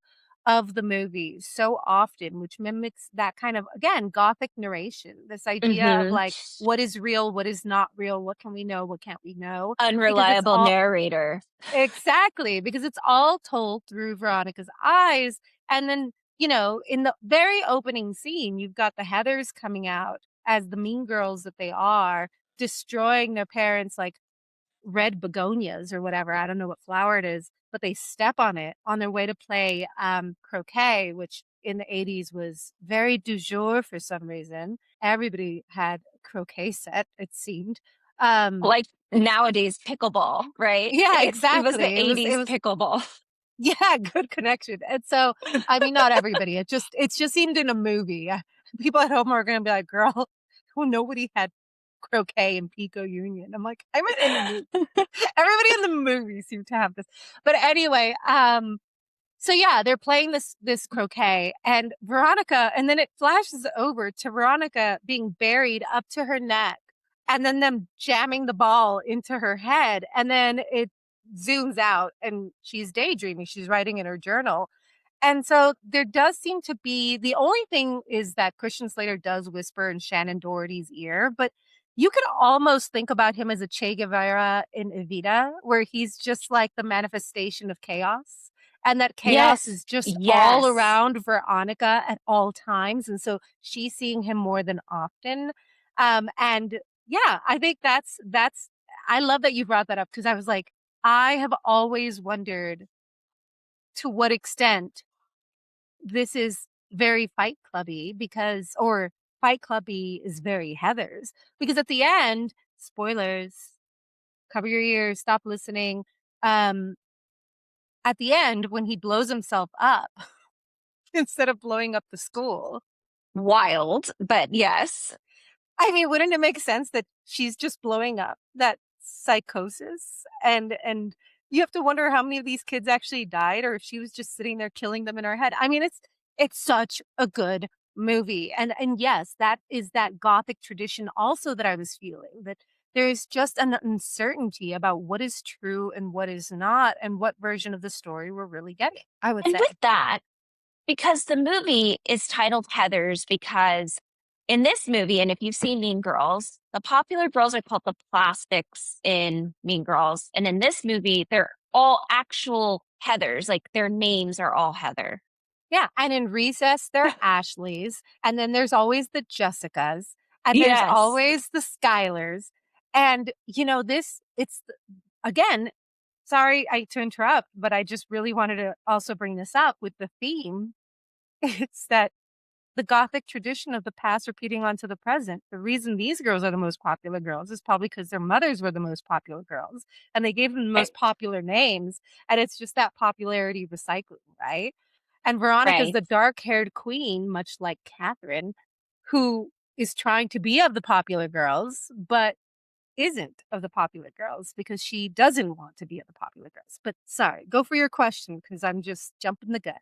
Speaker 2: of the movies so often, which mimics that kind of, again, gothic narration. This idea of
Speaker 1: Mhm.
Speaker 2: like, what is real, what is not real, what can we know, what can't we know? Because it's
Speaker 1: Unreliable
Speaker 2: all
Speaker 1: narrator.
Speaker 2: exactly, because it's all told through Veronica's eyes. And then, in the very opening scene, you've got the Heathers coming out as the mean girls that they are, destroying their parents' like red begonias or whatever. I don't know what flower it is, but they step on it on their way to play croquet, which in the 80s was very du jour for some reason. Everybody had a croquet set, it seemed. Um,
Speaker 1: Like nowadays pickleball, right?
Speaker 2: yeah,
Speaker 1: It was the
Speaker 2: exactly. It
Speaker 1: 80s
Speaker 2: was
Speaker 1: pickleball.
Speaker 2: yeah, good connection. And so, I mean, not everybody. It just seemed in a movie. People at home are going to be like, "Girl, who nobody had croquet and Pico Union." I'm like, I meant in the movie. Everybody in the movie seemed to have this. But anyway, so yeah, they're playing this croquet and Veronica, and then it flashes over to Veronica being buried up to her neck, and then them jamming the ball into her head, and then it zooms out and she's daydreaming. She's writing in her journal. And so there does seem to be the only thing is that Christian Slater does whisper in Shannon Doherty's ear, but you could almost think about him as a Che Guevara in Evita, where he's just like the manifestation of chaos. And that chaos
Speaker 1: Yes.
Speaker 2: is just all
Speaker 1: Yes.
Speaker 2: around Veronica at all times. And so she's seeing him more than often. And yeah, I think I love that you brought that up because I was like, I have always wondered to what extent this is very Fight Clubby or Fight Clubby is very Heathers because at the end, spoilers, cover your ears, stop listening. Um, at the end, when he blows himself up instead of blowing up the school,
Speaker 1: Wild, but yes.
Speaker 2: I mean, wouldn't it make sense that she's just blowing up that psychosis and you have to wonder how many of these kids actually died or if she was just sitting there killing them in her head. I mean, it's such a good movie. And yes, that is that gothic tradition also that I was feeling that there is just an uncertainty about what is true and what is not and what version of the story we're really getting, I would
Speaker 1: And
Speaker 2: say.
Speaker 1: with that, because the movie is titled Heathers because in this movie, and if you've seen Mean Girls, the popular girls are called the plastics in Mean Girls. And in this movie, they're all actual Heathers. Like their names are all Heather.
Speaker 2: Yeah, and in Recess, there are Ashleys, and then there's always the Jessicas, and there's
Speaker 1: Yes.
Speaker 2: always the Skylers. And, you know, again, sorry to interrupt, but I just really wanted to also bring this up with the theme. It's that the Gothic tradition of the past repeating onto the present. The reason these girls are the most popular girls is probably because their mothers were the most popular girls, and they gave them the
Speaker 1: Right.
Speaker 2: most popular names, and it's just that popularity recycling, right? And Veronica's
Speaker 1: Right.
Speaker 2: the dark-haired queen, much like Catherine, who is trying to be of the popular girls, but isn't of the popular girls because she doesn't want to be of the popular girls. But sorry, go for your question because I'm just jumping the gun.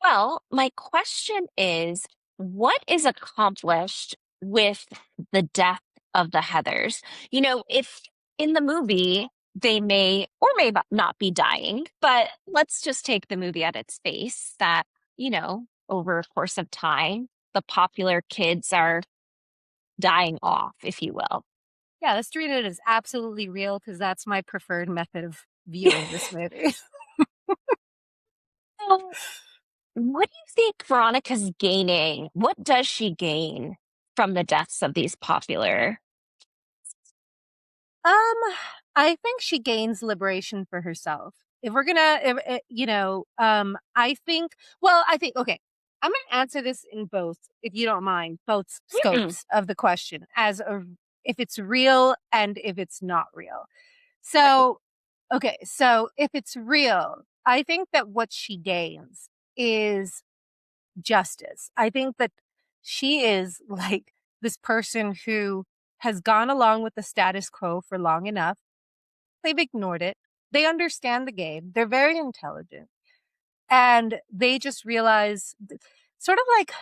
Speaker 1: Well, my question is what is accomplished with the death of the Heathers? You know, if in the movie they may or may not be dying, but let's just take the movie at its face that, over a course of time, the popular kids are dying off, if you will.
Speaker 2: Yeah, let's treat it as absolutely real because that's my preferred method of viewing this movie.
Speaker 1: So, what do you think Veronica's gaining? What does she gain from the deaths of these popular?
Speaker 2: Um, I think she gains liberation for herself. If we're gonna, I think, okay, I'm gonna answer this in both, if you don't mind, both
Speaker 1: Mm-mm.
Speaker 2: scopes of the question if it's real and if it's not real.
Speaker 1: Right.
Speaker 2: So, okay, so if it's real, I think that what she gains is justice. I think that she is like this person who has gone along with the status quo for long enough. They've ignored it. They understand the game. They're very intelligent. And they just realize, sort of like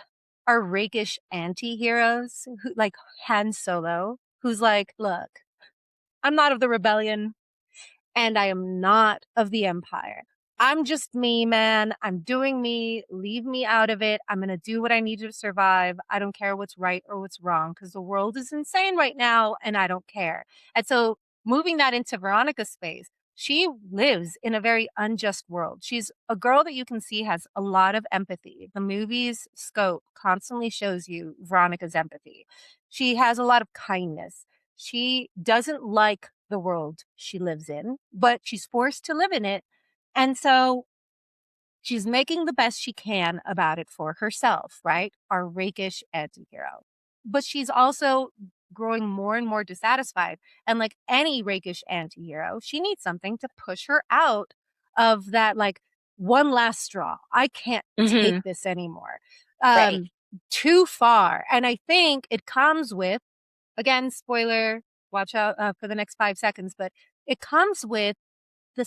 Speaker 2: our rakish anti heroes, who, like Han Solo, who's like, look, I'm not of the rebellion and I am not of the empire. I'm just me, man. I'm doing me. Leave me out of it. I'm going to do what I need to survive. I don't care what's right or what's wrong because the world is insane right now and I don't care. And so moving that into Veronica's space, she lives in a very unjust world. She's a girl that you can see has a lot of empathy. The movie's scope constantly shows you Veronica's empathy. She has a lot of kindness. She doesn't like the world she lives in, but she's forced to live in it. And so she's making the best she can about it for herself, right? Our rakish anti-hero. But she's also growing more and more dissatisfied. And like any rakish anti-hero, she needs something to push her out of that, like, one last straw. I can't take
Speaker 1: Hmm.
Speaker 2: this anymore.
Speaker 1: Right.
Speaker 2: Um, Too far. And I think it comes with, again, spoiler, watch out for the next 5 seconds, but it comes with the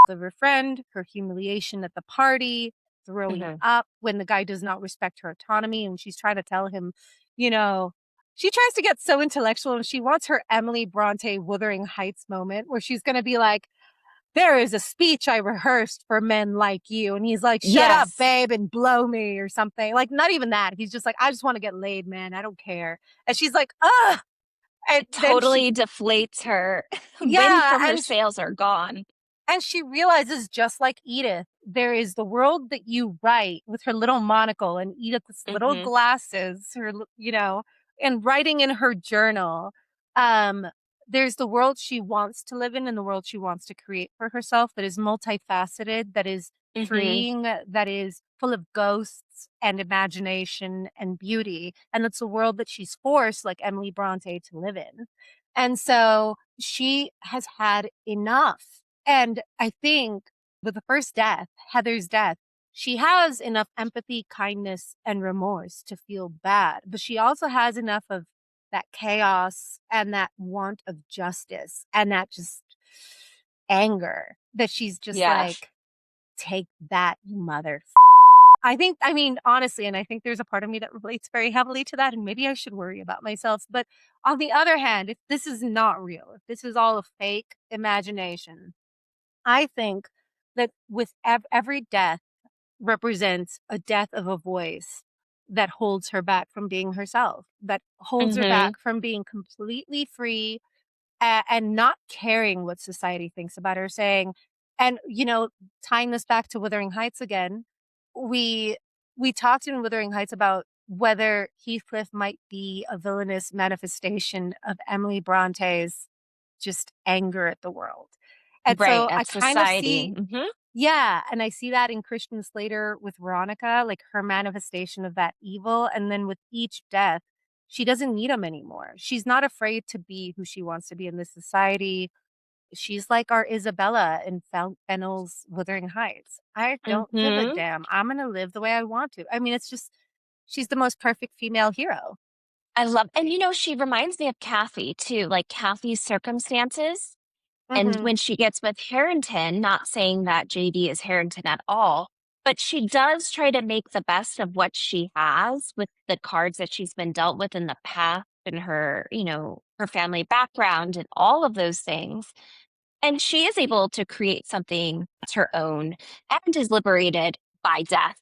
Speaker 2: of her friend, her humiliation at the party, throwing
Speaker 1: Hmm.
Speaker 2: up when the guy does not respect her autonomy and she's trying to tell him, you know, she tries to get so intellectual and she wants her Emily Bronte Wuthering Heights moment where she's going to be like, there is a speech I rehearsed for men like you. And he's like, shut up,
Speaker 1: Yes.
Speaker 2: babe, and blow me or something. Like, not even that. He's just like, I just want to get laid, man. I don't care. And she's like, ugh. And
Speaker 1: It
Speaker 2: then she,
Speaker 1: totally deflates her. Wind
Speaker 2: yeah.
Speaker 1: from her sails are gone.
Speaker 2: And she realizes, just like Edith, there is the world that you write with her little monocle and Edith's little
Speaker 1: Hmm.
Speaker 2: glasses, and writing in her journal. Um, there's the world she wants to live in and the world she wants to create for herself that is multifaceted, that is
Speaker 1: Hmm.
Speaker 2: freeing, that is full of ghosts and imagination and beauty. And it's a world that she's forced, like Emily Bronte, to live in. And so she has had enough. And I think with the first death, Heather's death, she has enough empathy, kindness, and remorse to feel bad, but she also has enough of that chaos and that want of justice and that just anger that she's just
Speaker 1: Yeah.
Speaker 2: like, take that, you mother. I mean, honestly, and I think there's a part of me that relates very heavily to that, and maybe I should worry about myself. But on the other hand, if this is not real, if this is all a fake imagination, I think that with every death represents a death of a voice that holds her back from being herself, that holds her
Speaker 1: Hmm.
Speaker 2: back from being completely free and not caring what society thinks about her, saying, and tying this back to Wuthering Heights again, we we talked in Wuthering Heights about whether Heathcliff might be a villainous manifestation of Emily Bronte's just anger at the world. And
Speaker 1: Right.
Speaker 2: so I
Speaker 1: At
Speaker 2: kind of
Speaker 1: society.
Speaker 2: see, yeah, and I see that in Christian Slater with Veronica, like her manifestation of that evil. And then with each death, she doesn't need him anymore. She's not afraid to be who she wants to be in this society. She's like our Isabella in Fennell's Wuthering Heights. I don't give a
Speaker 1: Hmm.
Speaker 2: damn. I'm going to live the way I want to. I mean, it's just, she's the most perfect female hero.
Speaker 1: I love, and she reminds me of Kathy too, like Kathy's circumstances. And
Speaker 2: Mm-hmm.
Speaker 1: when she gets with Harrington, not saying that JD is Harrington at all, but she does try to make the best of what she has with the cards that she's been dealt with in the past and her, her family background and all of those things. And she is able to create something that's her own and is liberated by death,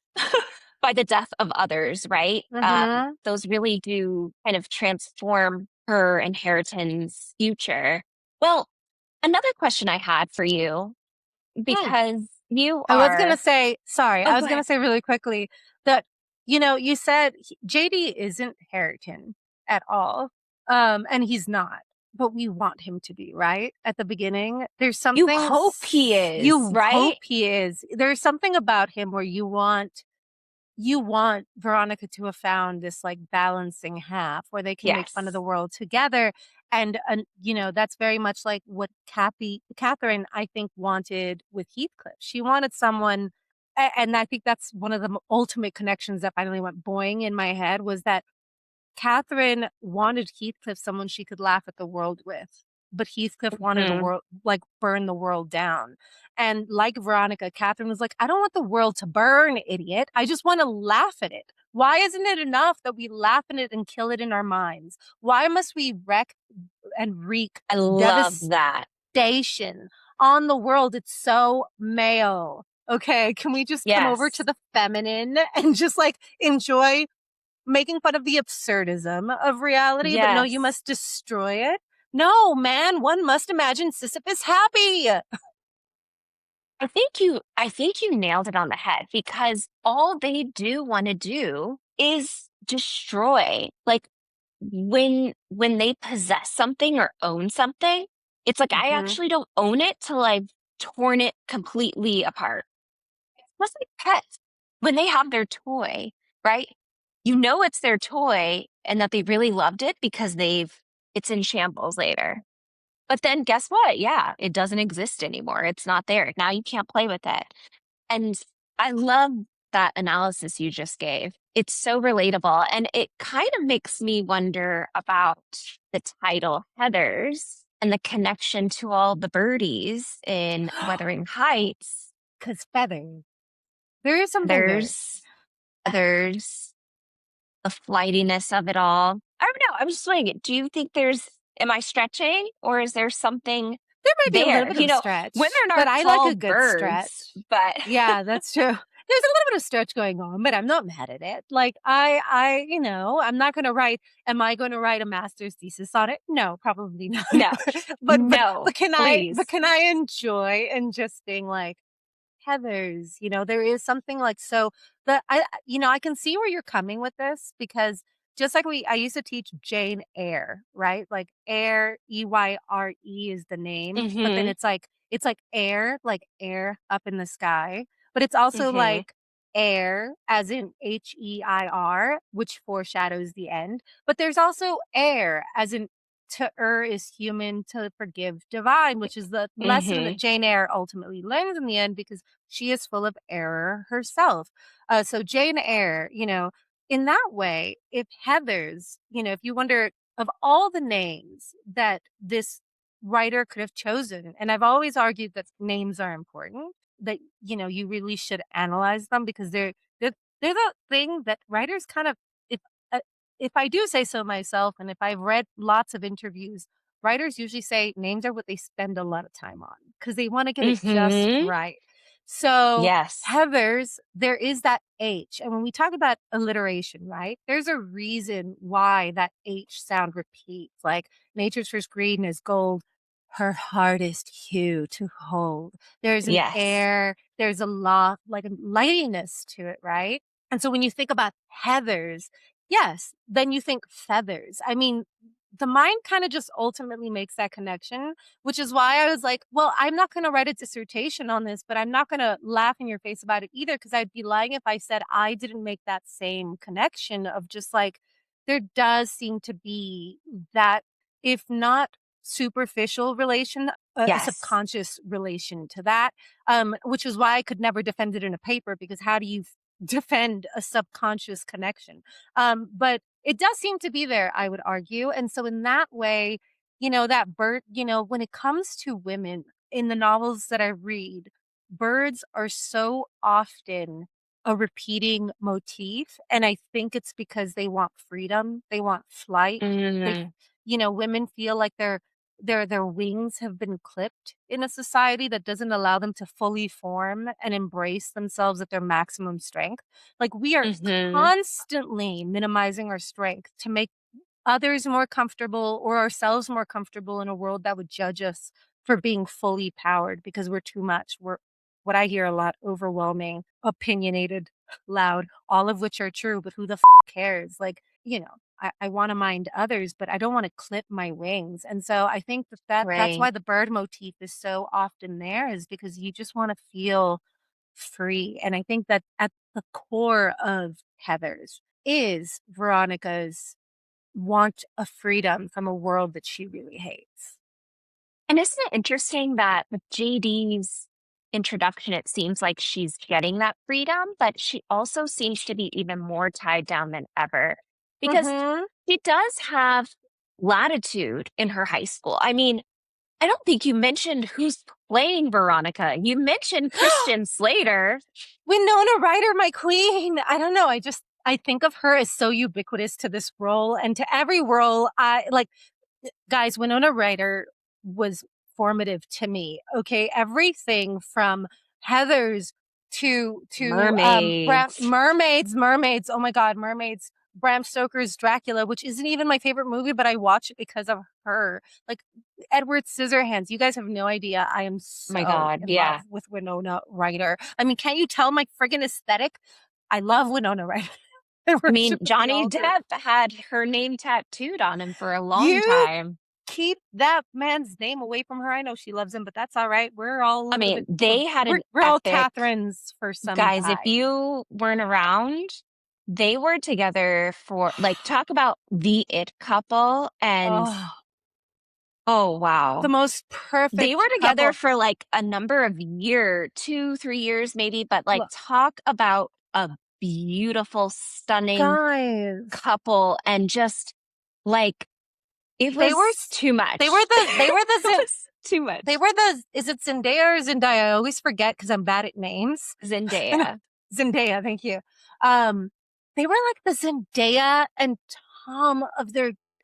Speaker 1: by the death of others, right?
Speaker 2: Mm-hmm.
Speaker 1: Those really do kind of transform her and Harrington's future. Well, another question I had for you, because you
Speaker 2: I was gonna
Speaker 1: are,
Speaker 2: say, sorry,
Speaker 1: oh,
Speaker 2: I
Speaker 1: go
Speaker 2: was gonna
Speaker 1: ahead.
Speaker 2: say really quickly that, you said JD isn't Harrington at all. And he's not, but we want him to be, right? At the beginning, there's
Speaker 1: You
Speaker 2: something
Speaker 1: hope he is,
Speaker 2: you hope
Speaker 1: right?
Speaker 2: he is. There's something about him where you want Veronica to have found this like balancing half where they can make fun of
Speaker 1: Yes.
Speaker 2: the world together. And that's very much like what Catherine, I think, wanted with Heathcliff. She wanted someone, and I think that's one of the ultimate connections that finally went boing in my head was that Catherine wanted Heathcliff someone she could laugh at the world with, but Heathcliff wanted a
Speaker 1: Hmm.
Speaker 2: world like burn the world down. And like Veronica, Catherine was like, I don't want the world to burn, idiot. I just want to laugh at it. Why isn't it enough that we laugh at it and kill it in our minds? Why must we wreck and wreak
Speaker 1: I love that.
Speaker 2: devastation on the world? It's so male. Okay, can we just come over to
Speaker 1: Yes.
Speaker 2: the feminine and just like enjoy making fun of the absurdism of reality, but no, you
Speaker 1: Yes.
Speaker 2: must destroy it. No, man, one must imagine Sisyphus happy.
Speaker 1: I think you nailed it on the head because all they do want to do is destroy. Like when they possess something or own something, it's like I
Speaker 2: Mm-hmm.
Speaker 1: actually don't own it till I've torn it completely apart. It's like pets. When they have their toy, right? You know it's their toy and that they really loved it because it's in shambles later. But then guess what? Yeah, it doesn't exist anymore. It's not there. Now you can't play with it. And I love that analysis you just gave. It's so relatable. And it kind of makes me wonder about the title Heathers and the connection to all the birdies in Wuthering Heights.
Speaker 2: Because feathers. There is something there.
Speaker 1: There's the flightiness of it all. I don't know. I'm just wondering, do you think am I stretching or is there something?
Speaker 2: There might be a little
Speaker 1: there.
Speaker 2: bit of a stretch,
Speaker 1: Women
Speaker 2: but
Speaker 1: are
Speaker 2: I like a
Speaker 1: called
Speaker 2: good
Speaker 1: birds,
Speaker 2: stretch.
Speaker 1: but
Speaker 2: Yeah, that's true. There's a little bit of stretch going on, but I'm not mad at it. Like I'm not going to write. Am I going to write a master's thesis on it? No, probably not.
Speaker 1: no,
Speaker 2: but but
Speaker 1: no,
Speaker 2: but can I? But
Speaker 1: please.
Speaker 2: can I enjoy and just being like Heathers? There is something like so that I can see where you're coming with this because just like I used to teach Jane Eyre, right? Like Eyre, Eyre is the name, but then
Speaker 1: Mhm,
Speaker 2: it's like air up in the sky, but it's also
Speaker 1: mhm,
Speaker 2: like air as in HEIR, which foreshadows the end. But there's also air as in to err is human, to forgive divine, which is the lesson that
Speaker 1: mhm,
Speaker 2: Jane Eyre ultimately learns in the end because she is full of error herself. So Jane Eyre, in that way, if Heather's, if you wonder of all the names that this writer could have chosen, and I've always argued that names are important, that you really should analyze them because they're the thing that writers kind of if uh, if I do say so myself, and if I've read lots of interviews, writers usually say names are what they spend a lot of time on because they want to get it just
Speaker 1: mhm.
Speaker 2: right. So
Speaker 1: Yes,
Speaker 2: Heather's, there is that H. And when we talk about alliteration, right, there's a reason why that H sound repeats. Like nature's first green is gold, her hardest hue to hold. There's an
Speaker 1: yes.
Speaker 2: air, there's a lot, like a lightiness to it, right? And so when you think about Heather's, yes, then you think feathers. I mean, the mind kind of just ultimately makes that connection, which is why I was like, well, I'm not going to write a dissertation on this, but I'm not going to laugh in your face about it either, because I'd be lying if I said I didn't make that same connection of just like, there does seem to be that, if not superficial relation, a
Speaker 1: Yes.
Speaker 2: subconscious relation to that, which is why I could never defend it in a paper, because how do you defend a subconscious connection? But it does seem to be there, I would argue. And so in that way, that bird, when it comes to women in the novels that I read, birds are so often a repeating motif. And I think it's because they want freedom, they want flight. They,
Speaker 1: Mm,
Speaker 2: women feel like their wings have been clipped in a society that doesn't allow them to fully form and embrace themselves at their maximum strength. Like we are
Speaker 1: mhm.
Speaker 2: constantly minimizing our strength to make others more comfortable or ourselves more comfortable in a world that would judge us for being fully powered because we're too much. We're what I hear a lot, overwhelming, opinionated, loud, all of which are true, but who the cares? Like, I want to mind others, but I don't want to clip my wings. And so I think that's
Speaker 1: Right.
Speaker 2: why the bird motif is so often there, is because you just want to feel free. And I think that at the core of Heather's is Veronica's want a freedom from a world that she really hates.
Speaker 1: And isn't it interesting that with JD's introduction, it seems like she's getting that freedom, but she also seems to be even more tied down than ever because
Speaker 2: Mhm.
Speaker 1: she does have latitude in her high school. I mean, I don't think you mentioned who's playing Veronica. You mentioned Christian Slater.
Speaker 2: Winona Ryder, my queen. I don't know. I think of her as so ubiquitous to this role and to every role. I like, guys, Winona Ryder was formative to me. Okay, everything from Heather's to
Speaker 1: Mermaids.
Speaker 2: mermaids. Oh my God, mermaids. Bram Stoker's Dracula, which isn't even my favorite movie, but I watch it because of her. Like Edward Scissorhands. You guys have no idea. I am
Speaker 1: My
Speaker 2: so
Speaker 1: God.
Speaker 2: in love
Speaker 1: Yeah.
Speaker 2: with Winona Ryder. I mean, can't you tell my friggin' aesthetic? I love Winona Ryder. I
Speaker 1: I mean,
Speaker 2: worship at the
Speaker 1: Johnny
Speaker 2: altar.
Speaker 1: Depp had her name tattooed on him for a long
Speaker 2: You
Speaker 1: time.
Speaker 2: keep that man's name away from her. I know she loves him, but that's all right. We're all a
Speaker 1: I
Speaker 2: little
Speaker 1: mean,
Speaker 2: bit
Speaker 1: they had an
Speaker 2: we're all
Speaker 1: epic
Speaker 2: Catherines for some
Speaker 1: guys. If
Speaker 2: guy.
Speaker 1: you weren't around, they were together for like talk about the it couple. And
Speaker 2: Oh,
Speaker 1: oh,
Speaker 2: the
Speaker 1: wow.
Speaker 2: most
Speaker 1: They
Speaker 2: perfect
Speaker 1: were together
Speaker 2: couple.
Speaker 1: for like a number of year, 2, 3 years maybe, but like
Speaker 2: Look,
Speaker 1: talk about a beautiful, stunning
Speaker 2: guys,
Speaker 1: couple and just like it
Speaker 2: they were
Speaker 1: was too
Speaker 2: they were
Speaker 1: much.
Speaker 2: the
Speaker 1: It was too
Speaker 2: they
Speaker 1: much.
Speaker 2: were the is it Zendaya or Zendaya? I always forget because I'm bad at names.
Speaker 1: Zendaya.
Speaker 2: Zendaya, thank you. Um, they were like the Zendaya and Tom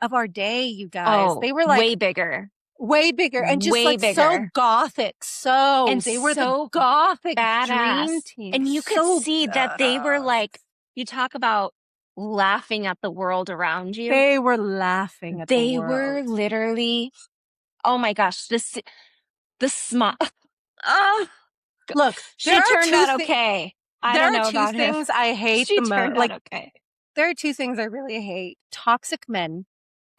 Speaker 2: of our day, you guys.
Speaker 1: Oh,
Speaker 2: They were like
Speaker 1: way bigger.
Speaker 2: way bigger and just
Speaker 1: way
Speaker 2: like so
Speaker 1: bigger,
Speaker 2: gothic. So
Speaker 1: and
Speaker 2: they were the
Speaker 1: so
Speaker 2: gothic dream
Speaker 1: badass.
Speaker 2: team.
Speaker 1: And you could
Speaker 2: So
Speaker 1: see that they were
Speaker 2: badass.
Speaker 1: like, you talk about laughing at the world around you.
Speaker 2: They were laughing at the
Speaker 1: They
Speaker 2: world.
Speaker 1: were literally, oh my gosh, the smile. Oh,
Speaker 2: Look,
Speaker 1: she turned out okay. I
Speaker 2: there
Speaker 1: don't
Speaker 2: are
Speaker 1: know
Speaker 2: two
Speaker 1: about him.
Speaker 2: things I hate
Speaker 1: She
Speaker 2: the most.
Speaker 1: turned out
Speaker 2: Like,
Speaker 1: okay.
Speaker 2: there are two things I really hate: toxic men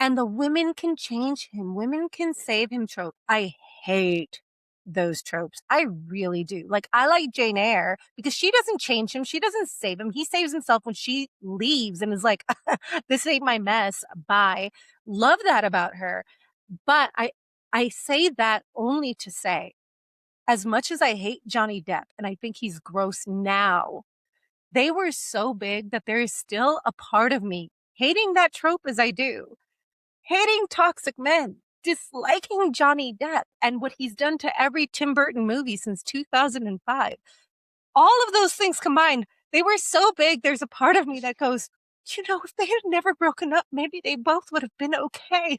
Speaker 2: and the women can change him, women can save him trope. I hate those tropes. I really do. Like, I like Jane Eyre because she doesn't change him. She doesn't save him. He saves himself when she leaves and is like, this ain't my mess. Bye. Love that about her. But I say that only to say, as much as I hate Johnny Depp and I think he's gross now, they were so big that there is still a part of me hating that trope as I do, hating toxic men, disliking Johnny Depp and what he's done to every Tim Burton movie since 2005. All of those things combined, they were so big. There's a part of me that goes, if they had never broken up, maybe they both would have been okay.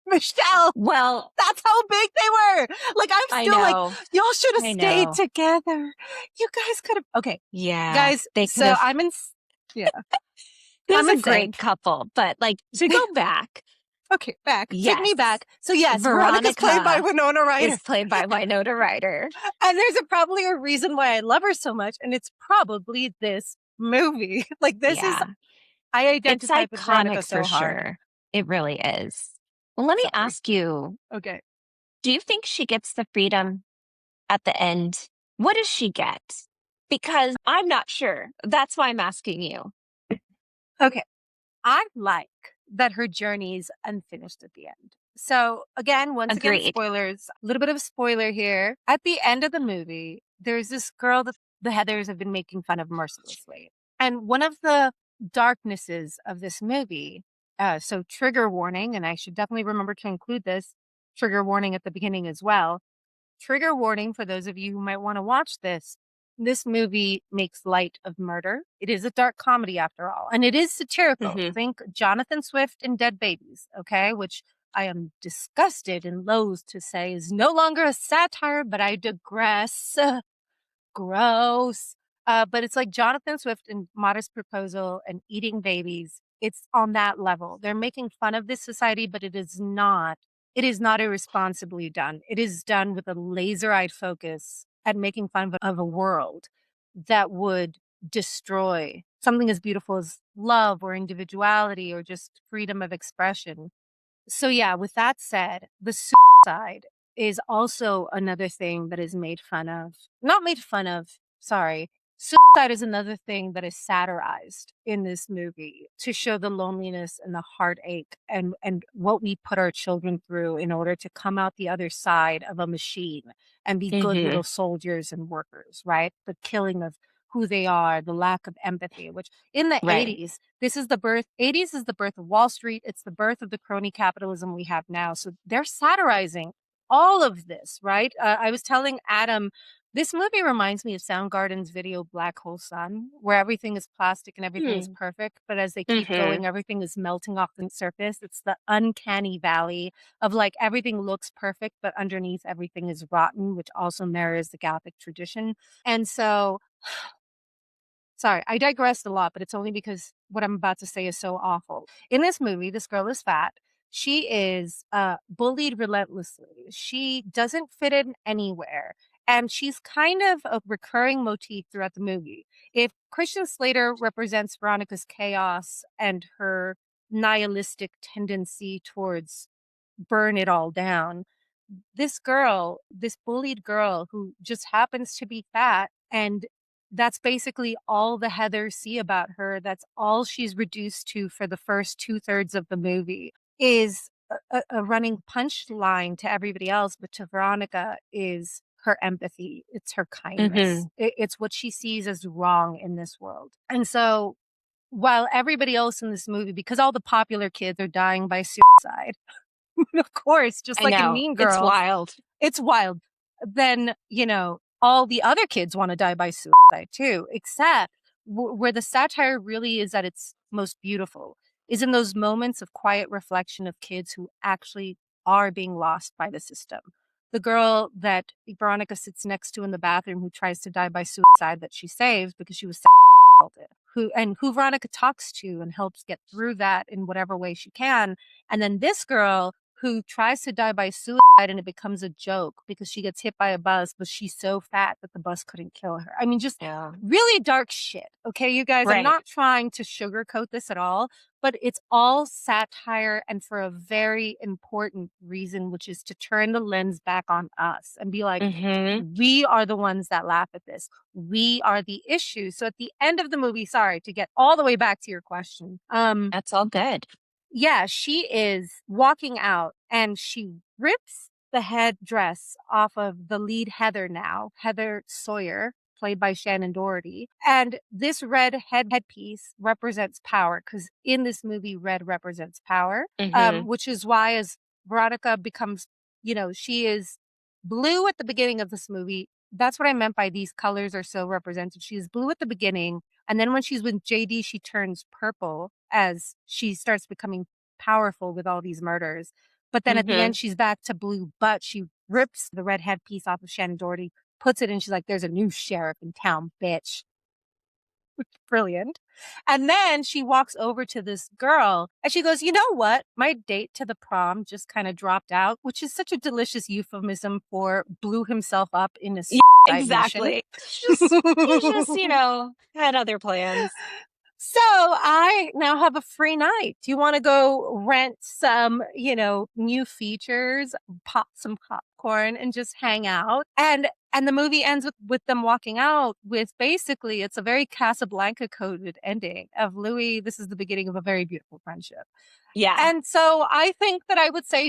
Speaker 2: Michelle,
Speaker 1: Well,
Speaker 2: that's how big they were. Like, I'm
Speaker 1: I
Speaker 2: still like,
Speaker 1: know.
Speaker 2: y'all should have
Speaker 1: I
Speaker 2: stayed
Speaker 1: know.
Speaker 2: together. You guys could have. Okay,
Speaker 1: Yeah,
Speaker 2: guys.
Speaker 1: they could
Speaker 2: So
Speaker 1: have.
Speaker 2: yeah,
Speaker 1: It was
Speaker 2: I'm
Speaker 1: a
Speaker 2: insane.
Speaker 1: great couple, but like to go back,
Speaker 2: Okay, back. Take me
Speaker 1: yes,
Speaker 2: back. So yes, Veronica's played by
Speaker 1: Veronica
Speaker 2: Winona Ryder.
Speaker 1: is played by Winona Ryder.
Speaker 2: And there's probably a reason why I love her so much. And it's probably this movie. Like,
Speaker 1: Yeah,
Speaker 2: I
Speaker 1: it's
Speaker 2: identify with Veronica
Speaker 1: iconic for
Speaker 2: so hard.
Speaker 1: sure. It really is. Well, let me
Speaker 2: Sorry.
Speaker 1: ask you,
Speaker 2: Okay.
Speaker 1: do you think she gets the freedom at the end? What does she get? Because I'm not sure. That's why I'm asking you.
Speaker 2: Okay. I like that her journey is unfinished at the end. So again, once again,
Speaker 1: Agreed.
Speaker 2: spoilers, a little bit of a spoiler here. At the end of the movie, there's this girl that the Heathers have been making fun of mercilessly. And one of the darknesses of this movie, so trigger warning, and I should definitely remember to include this trigger warning at the beginning as well. Trigger warning for those of you who might want to watch this. This movie makes light of murder. It is a dark comedy after all, and it is satirical.
Speaker 1: Hmm.
Speaker 2: Think Jonathan Swift and Dead Babies, okay? Which I am disgusted and loath to say is no longer a satire, but I digress. Gross. But it's like Jonathan Swift and Modest Proposal and Eating Babies. It's on that level. They're making fun of this society, but it is not. It is not irresponsibly done. It is done with a laser-eyed focus at making fun of a world that would destroy something as beautiful as love or individuality or just freedom of expression. So yeah, with that said, the suicide is also another thing that is made fun of. Not made fun of, sorry. Suicide is another thing that is satirized in this movie to show the loneliness and the heartache and what we put our children through in order to come out the other side of a machine and be good
Speaker 1: Hmm.
Speaker 2: little soldiers and workers, right? The killing of who they are, the lack of empathy, which in the
Speaker 1: Right.
Speaker 2: 80s, 80s is the birth of Wall Street. It's the birth of the crony capitalism we have now. So they're satirizing all of this, right? I was telling Adam, this movie reminds me of Soundgarden's video Black Hole Sun, where everything is plastic and everything is perfect. But as they keep
Speaker 1: Hmm.
Speaker 2: going, everything is melting off the surface. It's the uncanny valley of like everything looks perfect, but underneath everything is rotten, which also mirrors the Gothic tradition. And so sorry, I digressed a lot, but it's only because what I'm about to say is so awful. In this movie, this girl is fat. She is bullied relentlessly. She doesn't fit in anywhere. And she's kind of a recurring motif throughout the movie. If Christian Slater represents Veronica's chaos and her nihilistic tendency towards burn it all down, this girl, this bullied girl who just happens to be fat, and that's basically all the Heathers see about her. That's all she's reduced to for the first 2/3 of the movie is a running punchline to everybody else, but to Veronica is her empathy. It's her kindness.
Speaker 1: Hmm.
Speaker 2: It's what she sees as wrong in this world. And so while everybody else in this movie, because all the popular kids are dying by suicide, of course, just
Speaker 1: I
Speaker 2: like in
Speaker 1: know.
Speaker 2: Mean
Speaker 1: It's
Speaker 2: Girls,
Speaker 1: wild.
Speaker 2: it's wild. Then, all the other kids want to die by suicide too, except where the satire really is at its most beautiful is in those moments of quiet reflection of kids who actually are being lost by the system. The girl that Veronica sits next to in the bathroom who tries to die by suicide that she saves because she was assaulted, who Veronica talks to and helps get through that in whatever way she can. And then this girl who tries to die by suicide and it becomes a joke because she gets hit by a bus, but she's so fat that the bus couldn't kill her. I mean, just
Speaker 1: Yeah.
Speaker 2: really dark shit. Okay, you guys, I'm
Speaker 1: Right.
Speaker 2: not trying to sugarcoat this at all, but it's all satire and for a very important reason, which is to turn the lens back on us and be like,
Speaker 1: Mm-hmm.
Speaker 2: we are the ones that laugh at this. We are the issue. So at the end of the movie, sorry to get all the way back to your question.
Speaker 1: That's all good.
Speaker 2: Yeah, she is walking out and she rips the headdress off of the lead Heather Sawyer, played by Shannon Doherty. And this red headpiece represents power because in this movie, red represents power,
Speaker 1: Mm-hmm.
Speaker 2: which is why as Veronica becomes, she is blue at the beginning of this movie. That's what I meant by these colors are so represented. She is blue at the beginning. And then when she's with JD, she turns purple as she starts becoming powerful with all these murders. But then at the
Speaker 1: Mm-hmm.
Speaker 2: end, she's back to blue, but she rips the red headpiece off of Shannon Doherty, puts it in. She's like, there's a new sheriff in town, bitch. Brilliant. And then she walks over to this girl and she goes, you know what? My date to the prom just kind of dropped out, which is such a delicious euphemism for blew himself up in a
Speaker 1: Yeah,
Speaker 2: suicide mission.
Speaker 1: exactly. He's just, had other plans.
Speaker 2: So I now have a free night. Do you want to go rent some, new features, pop some popcorn and just hang out? And the movie ends with them walking out with basically it's a very Casablanca coded ending of Louis. This is the beginning of a very beautiful friendship.
Speaker 1: Yeah.
Speaker 2: And so I think that I would say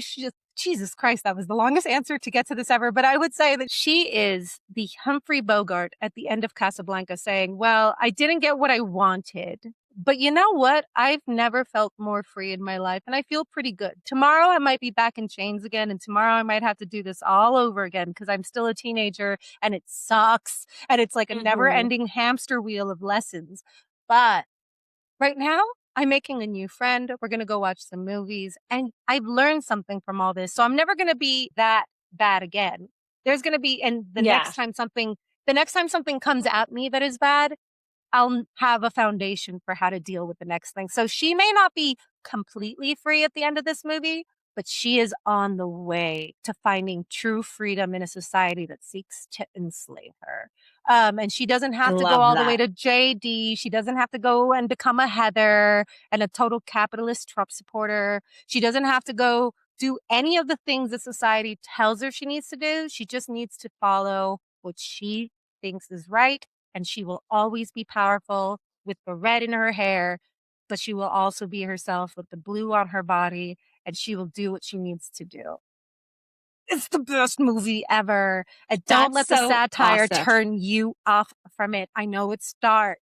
Speaker 2: Jesus Christ, that was the longest answer to get to this ever. But I would say that she is the Humphrey Bogart at the end of Casablanca saying, well, I didn't get what I wanted. But you know what? I've never felt more free in my life and I feel pretty good. Tomorrow I might be back in chains again. And tomorrow I might have to do this all over again because I'm still a teenager and it sucks. And it's like a never
Speaker 1: Mm-hmm.
Speaker 2: ending hamster wheel of lessons. But right now, I'm making a new friend. We're going to go watch some movies. And I've learned something from all this. So I'm never going to be that bad again. There's going to be, and
Speaker 1: Yeah.
Speaker 2: the next time something comes at me that is bad, I'll have a foundation for how to deal with the next thing. So she may not be completely free at the end of this movie, but she is on the way to finding true freedom in a society that seeks to enslave her. And she doesn't
Speaker 1: I
Speaker 2: have to go
Speaker 1: love
Speaker 2: all the way
Speaker 1: that.
Speaker 2: to JD. She doesn't have to go and become a Heather and a total capitalist Trump supporter. She doesn't have to go do any of the things that society tells her she needs to do. She just needs to follow what she thinks is right and she will always be powerful with the red in her hair, but she will also be herself with the blue on her body, and she will do what she needs to do. It's the best movie ever. And don't
Speaker 1: That's
Speaker 2: let the
Speaker 1: so
Speaker 2: satire
Speaker 1: awesome.
Speaker 2: turn you off from it. I know it's dark,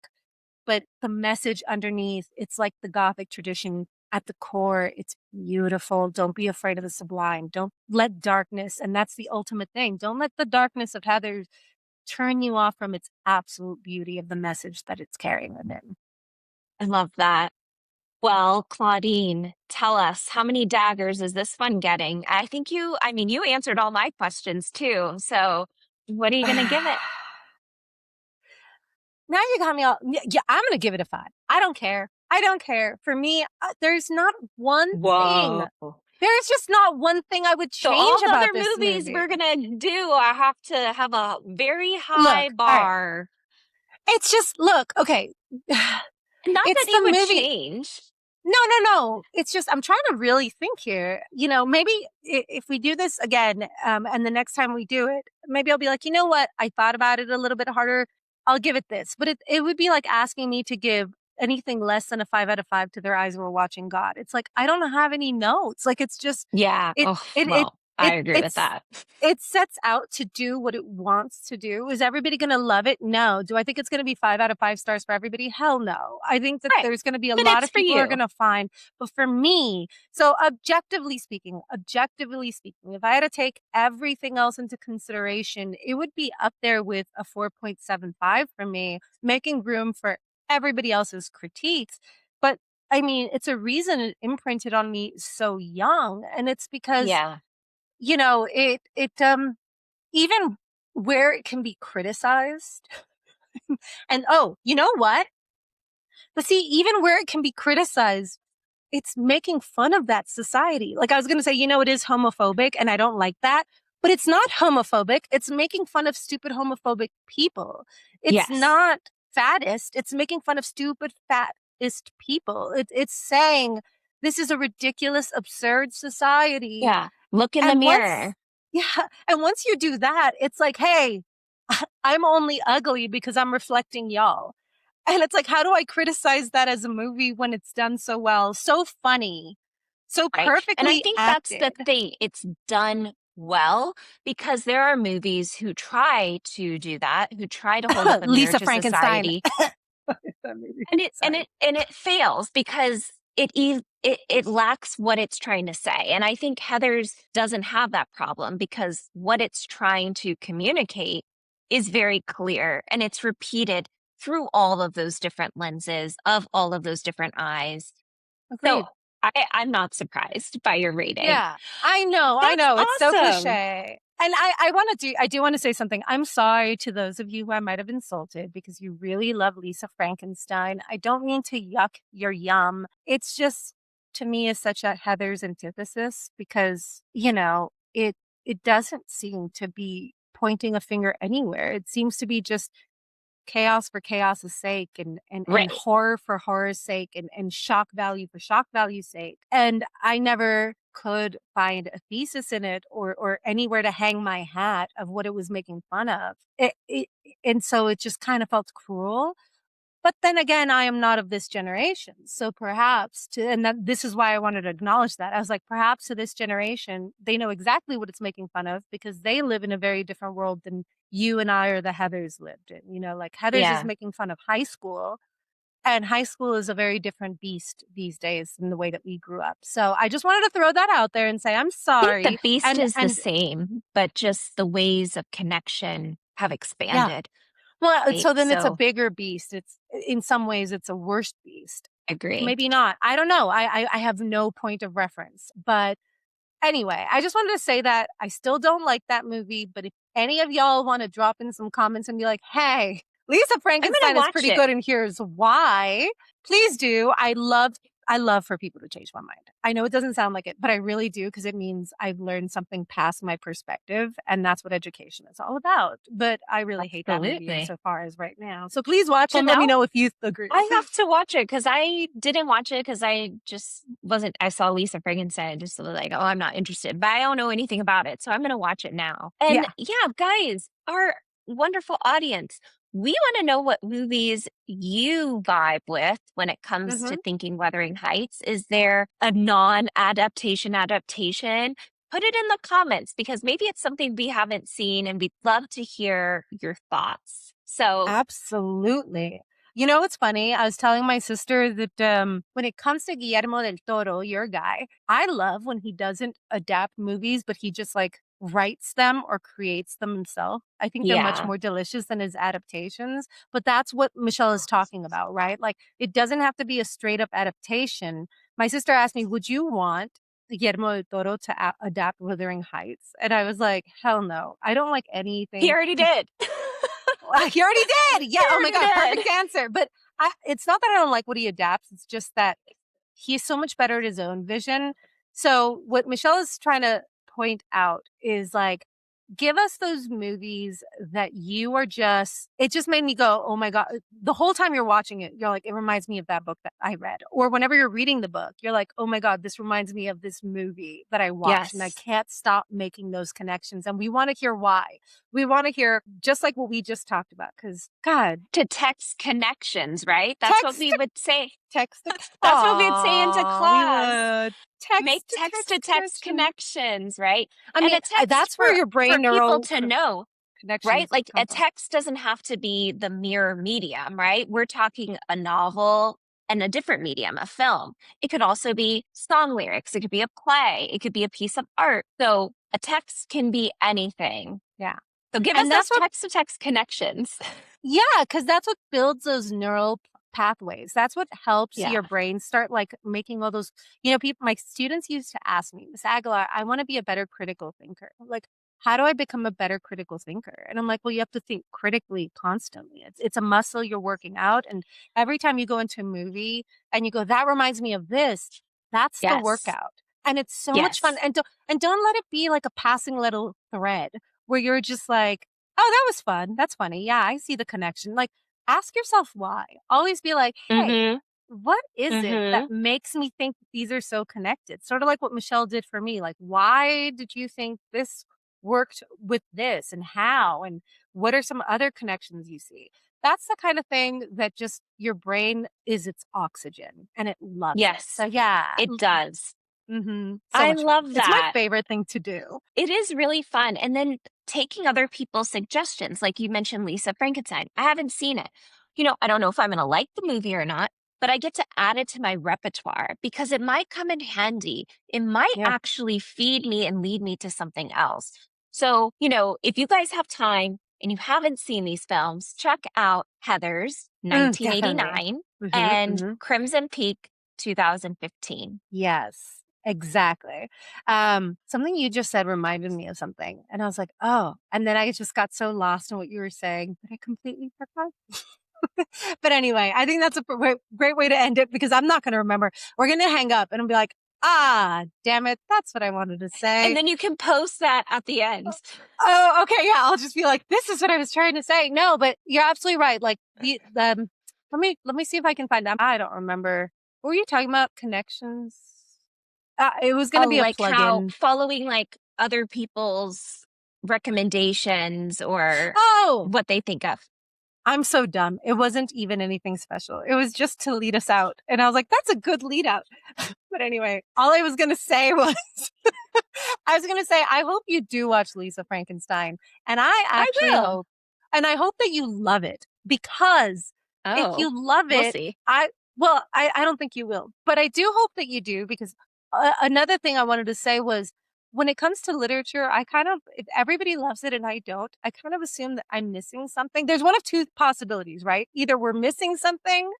Speaker 2: but the message underneath, it's like the Gothic tradition at the core. It's beautiful. Don't be afraid of the sublime. Don't let darkness, and that's the ultimate thing. Don't let the darkness of Heather turn you off from its absolute beauty of the message that it's carrying within.
Speaker 1: I love that. Well, Claudine, tell us how many daggers is this one getting? I mean, you answered all my questions too. So what are you going to give it?
Speaker 2: Now you got me all. Yeah, I'm going to give it a 5. I don't care. I don't care. For me, there's not one thing.
Speaker 1: Whoa.
Speaker 2: There's just not one thing I would
Speaker 1: So all
Speaker 2: change
Speaker 1: the other
Speaker 2: about this
Speaker 1: movies
Speaker 2: movie.
Speaker 1: we're going to do, I have to have a very high
Speaker 2: Look, all right.
Speaker 1: bar.
Speaker 2: It's just, look, okay.
Speaker 1: Not
Speaker 2: It's
Speaker 1: that it
Speaker 2: the
Speaker 1: would
Speaker 2: movie.
Speaker 1: change.
Speaker 2: No. It's just I'm trying to really think here. Maybe if we do this again, and the next time we do it, maybe I'll be like, you know what? I thought about it a little bit harder. I'll give it this. But it would be like asking me to give anything less than a 5 out of 5 to Their Eyes Were Watching God. It's like I don't have any notes. Like it's just
Speaker 1: Yeah.
Speaker 2: it
Speaker 1: Oh,
Speaker 2: it it
Speaker 1: well, I
Speaker 2: it
Speaker 1: agree with
Speaker 2: it's
Speaker 1: that.
Speaker 2: it sets out to do what it wants to do. Is everybody going to love it? No. Do I think it's going to be 5 out of 5 stars for everybody? Hell no. I think that
Speaker 1: Right.
Speaker 2: there's going to be a
Speaker 1: But
Speaker 2: lot
Speaker 1: it's
Speaker 2: of
Speaker 1: for
Speaker 2: people who are
Speaker 1: you.
Speaker 2: going to find, but for me, so objectively speaking, if I had to take everything else into consideration, it would be up there with a 4.75 for me, making room for everybody else's critiques. But I mean, it's a reason it imprinted on me so young. And it's because,
Speaker 1: Yeah.
Speaker 2: even where it can be criticized, and oh, you know what? But see, even where it can be criticized, it's making fun of that society. Like I was going to say, it is homophobic and I don't like that, but it's not homophobic. It's making fun of stupid homophobic people. It's
Speaker 1: Yes.
Speaker 2: not fattest. It's making fun of stupid fattest people. It's saying this is a ridiculous, absurd society.
Speaker 1: Yeah. Look in the
Speaker 2: And
Speaker 1: mirror.
Speaker 2: once you do that, it's like, hey, I'm only ugly because I'm reflecting y'all. And it's like, how do I criticize that as a movie when it's done so well, so funny, so
Speaker 1: Right. And I
Speaker 2: perfectly
Speaker 1: think that's the
Speaker 2: acted?
Speaker 1: thing. It's done well because there are movies who try to do that, who try to hold up a mirror
Speaker 2: Lisa
Speaker 1: to
Speaker 2: Frankenstein.
Speaker 1: society,
Speaker 2: That movie.
Speaker 1: and it and
Speaker 2: Sorry.
Speaker 1: it and it fails because it lacks what it's trying to say. And I think Heather's doesn't have that problem because what it's trying to communicate is very clear and it's repeated through all of those different lenses of all of those different eyes. So
Speaker 2: Agreed.
Speaker 1: I'm not surprised by your rating.
Speaker 2: Yeah, I know. I
Speaker 1: That's
Speaker 2: know. It's so
Speaker 1: awesome.
Speaker 2: cliche. And I do want to say something. I'm sorry to those of you who I might have insulted because you really love Lisa Frankenstein. I don't mean to yuck your yum. It's just, to me, is such a Heather's antithesis because, it doesn't seem to be pointing a finger anywhere. It seems to be just chaos for chaos's sake and
Speaker 1: Right.
Speaker 2: horror for horror's sake and shock value for shock value's sake. And I never could find a thesis in it or anywhere to hang my hat of what it was making fun of. And so it just kind of felt cruel. But then again, I am not of this generation. So perhaps this is why I wanted to acknowledge that. I was like, perhaps to this generation, they know exactly what it's making fun of because they live in a very different world than you and I or the Heathers lived in. Like Heathers is
Speaker 1: Yeah.
Speaker 2: making fun of high school, and high school is a very different beast these days than the way that we grew up. So I just wanted to throw that out there and say I'm
Speaker 1: I think
Speaker 2: sorry.
Speaker 1: the beast is the
Speaker 2: And
Speaker 1: same, but just the ways of connection have
Speaker 2: yeah.
Speaker 1: expanded.
Speaker 2: Well,
Speaker 1: Right.
Speaker 2: so then it's a
Speaker 1: So
Speaker 2: bigger beast. It's in some ways it's a worse beast.
Speaker 1: agree.
Speaker 2: Maybe not. I don't know. I have no point of reference. But anyway, I just wanted to say that I still don't like that movie. But if any of y'all want to drop in some comments and be like, hey, Lisa
Speaker 1: I'm gonna
Speaker 2: Frankenstein is
Speaker 1: watch
Speaker 2: pretty
Speaker 1: it.
Speaker 2: good and here's why, please do. I love for people to change my mind. I know it doesn't sound like it, but I really do because it means I've learned something past my perspective, and that's what education is all about. But I really hate that movie
Speaker 1: Absolutely.
Speaker 2: insofar as right now. So please watch
Speaker 1: Well,
Speaker 2: it. Let me
Speaker 1: now
Speaker 2: know if you agree.
Speaker 1: I have to watch it because I didn't watch it because I just wasn't. I saw Lisa Frankenstein and just was like, oh, I'm not interested, but I don't know anything about it. So I'm going to watch it now. And
Speaker 2: Yeah.
Speaker 1: yeah, guys, our wonderful audience, we want to know what movies you vibe with when it comes to
Speaker 2: Hmm.
Speaker 1: thinking Wuthering Heights. Is there a non adaptation? Put it in the comments because maybe it's something we haven't seen and we'd love to hear your thoughts. So,
Speaker 2: Absolutely. You know what's funny? I was telling my sister that when it comes to Guillermo del Toro, your guy, I love when he doesn't adapt movies, but he just like writes them or creates them himself. I think they're much
Speaker 1: yeah.
Speaker 2: more delicious than his adaptations. But that's what Michelle is talking about, right? Like it doesn't have to be a straight up adaptation. My sister asked me, would you want Guillermo del Toro to adapt Wuthering Heights? And I was like, hell no. I don't like
Speaker 1: He
Speaker 2: anything.
Speaker 1: already did.
Speaker 2: He already did. Yeah.
Speaker 1: He
Speaker 2: Oh my
Speaker 1: already
Speaker 2: God.
Speaker 1: did.
Speaker 2: Perfect answer. But it's not that I don't like what he adapts. It's just that he's so much better at his own vision. So what Michelle is trying to point out is like, give us those movies that you are just, it just made me go, oh my God. The whole time you're watching it, you're like, it reminds me of that book that I read. Or whenever you're reading the book, you're like, oh my God, this reminds me of this movie that I watched. And I
Speaker 1: Yes.
Speaker 2: can't stop making those connections. And we want to hear why. We want to hear just like what we just talked about. Because God,
Speaker 1: To text connections, right? That's what we
Speaker 2: text,
Speaker 1: would say.
Speaker 2: text,
Speaker 1: That's what we'd say into
Speaker 2: we
Speaker 1: class.
Speaker 2: would
Speaker 1: Make
Speaker 2: text to
Speaker 1: text to
Speaker 2: text
Speaker 1: text
Speaker 2: connection.
Speaker 1: connections, right?
Speaker 2: I
Speaker 1: And
Speaker 2: mean,
Speaker 1: a text
Speaker 2: that's where your
Speaker 1: for
Speaker 2: brain
Speaker 1: people
Speaker 2: neural
Speaker 1: to know, right?
Speaker 2: connections
Speaker 1: Like
Speaker 2: come
Speaker 1: a
Speaker 2: from.
Speaker 1: text doesn't have to be the mirror medium, right? We're talking a novel and a different medium, a film. It could also be song lyrics. It could be a play. It could be a piece of art. So a text can be anything.
Speaker 2: Yeah.
Speaker 1: So give us
Speaker 2: And
Speaker 1: those
Speaker 2: that's what,
Speaker 1: text to text connections.
Speaker 2: yeah, because that's what builds those neural pathways. That's what helps
Speaker 1: Yeah.
Speaker 2: your brain start like making all those, people, my students used to ask me, Miss Aguilar, I want to be a better critical thinker. Like, how do I become a better critical thinker? And I'm like, well, you have to think critically constantly. It's a muscle you're working out. And every time you go into a movie and you go, that reminds me of this, that's the
Speaker 1: Yes.
Speaker 2: workout. And it's so much fun.
Speaker 1: Yes.
Speaker 2: And don't let it be like a passing little thread where you're just like, oh, that was fun. That's funny. Yeah, I see the connection. Like, ask yourself why. Always be like, hey,
Speaker 1: Mhm.
Speaker 2: what is it that
Speaker 1: Mhm.
Speaker 2: makes me think these are so connected? Sort of like what Michelle did for me. Like, why did you think this worked with this and how? And what are some other connections you see? That's the kind of thing that just your brain is its oxygen and it loves it. So,
Speaker 1: Yes.
Speaker 2: yeah.
Speaker 1: It does.
Speaker 2: So
Speaker 1: I
Speaker 2: much fun.
Speaker 1: love
Speaker 2: It's my
Speaker 1: that.
Speaker 2: favorite thing to do.
Speaker 1: It is really fun. And then taking other people's suggestions, like you mentioned Lisa Frankenstein. I haven't seen it. I don't know if I'm going to like the movie or not, but I get to add it to my repertoire because it might come in handy. It might
Speaker 2: Yeah.
Speaker 1: actually feed me and lead me to something else. So, if you guys have time and you haven't seen these films, check out Heather's
Speaker 2: Definitely.
Speaker 1: 1989 and
Speaker 2: Hmm.
Speaker 1: Crimson Peak 2015.
Speaker 2: Yes, exactly. Something you just said reminded me of something, and I was like, "Oh," and then I just got so lost in what you were saying that I completely forgot. But anyway, I think that's a great way to end it because I'm not gonna remember. We're gonna hang up, and I'll be like, "Ah, damn it, that's what I wanted to
Speaker 1: And
Speaker 2: say."
Speaker 1: then you can post that at the end.
Speaker 2: Oh, okay, yeah, I'll just be like, "This is what I was trying to say." No, but you're absolutely right. Like, let me see if I can find them. I don't remember. What were you talking about? Connections? It was gonna
Speaker 1: Oh,
Speaker 2: be a
Speaker 1: like how
Speaker 2: plug-in.
Speaker 1: following like other people's recommendations or
Speaker 2: Oh,
Speaker 1: what they think of.
Speaker 2: I'm so dumb. It wasn't even anything special. It was just to lead us out. And I was like, that's a good lead out. But anyway, all I was going to say was, I hope you do watch Lisa Frankenstein. And I
Speaker 1: I
Speaker 2: actually
Speaker 1: will.
Speaker 2: hope, and I hope that you love it because if you
Speaker 1: Oh,
Speaker 2: love
Speaker 1: we'll
Speaker 2: it,
Speaker 1: see.
Speaker 2: I don't think you will, but I do hope that you do because another thing I wanted to say was when it comes to literature, if everybody loves it and I don't, I kind of assume that I'm missing something. There's one of two possibilities, right? Either we're missing something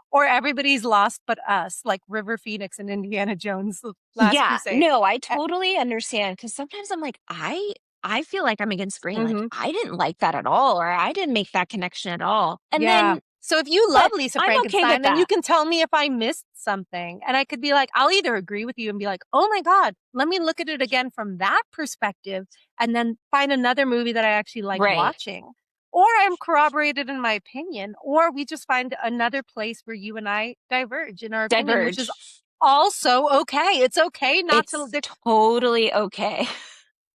Speaker 2: or everybody's lost but us, like River Phoenix and Indiana Jones, The Last
Speaker 1: Yeah,
Speaker 2: Crusade.
Speaker 1: no, I totally understand because sometimes I'm like, I feel like I'm against green. Like
Speaker 2: Mm-hmm.
Speaker 1: I didn't like that at all, or I didn't make that connection at all. And
Speaker 2: Yeah.
Speaker 1: then,
Speaker 2: So if you love
Speaker 1: but
Speaker 2: Lisa
Speaker 1: I'm okay
Speaker 2: Frankenstein,
Speaker 1: with
Speaker 2: then you
Speaker 1: that.
Speaker 2: can tell me if I missed something. And I could be like, I'll either agree with you and be like, oh my God, let me look at it again from that perspective and then find another movie that I actually like
Speaker 1: Right.
Speaker 2: watching. Or I'm corroborated in my opinion, or we just find another place where you and I diverge in our opinion, which is
Speaker 1: Diverge.
Speaker 2: also okay. It's okay not to,
Speaker 1: It's totally okay.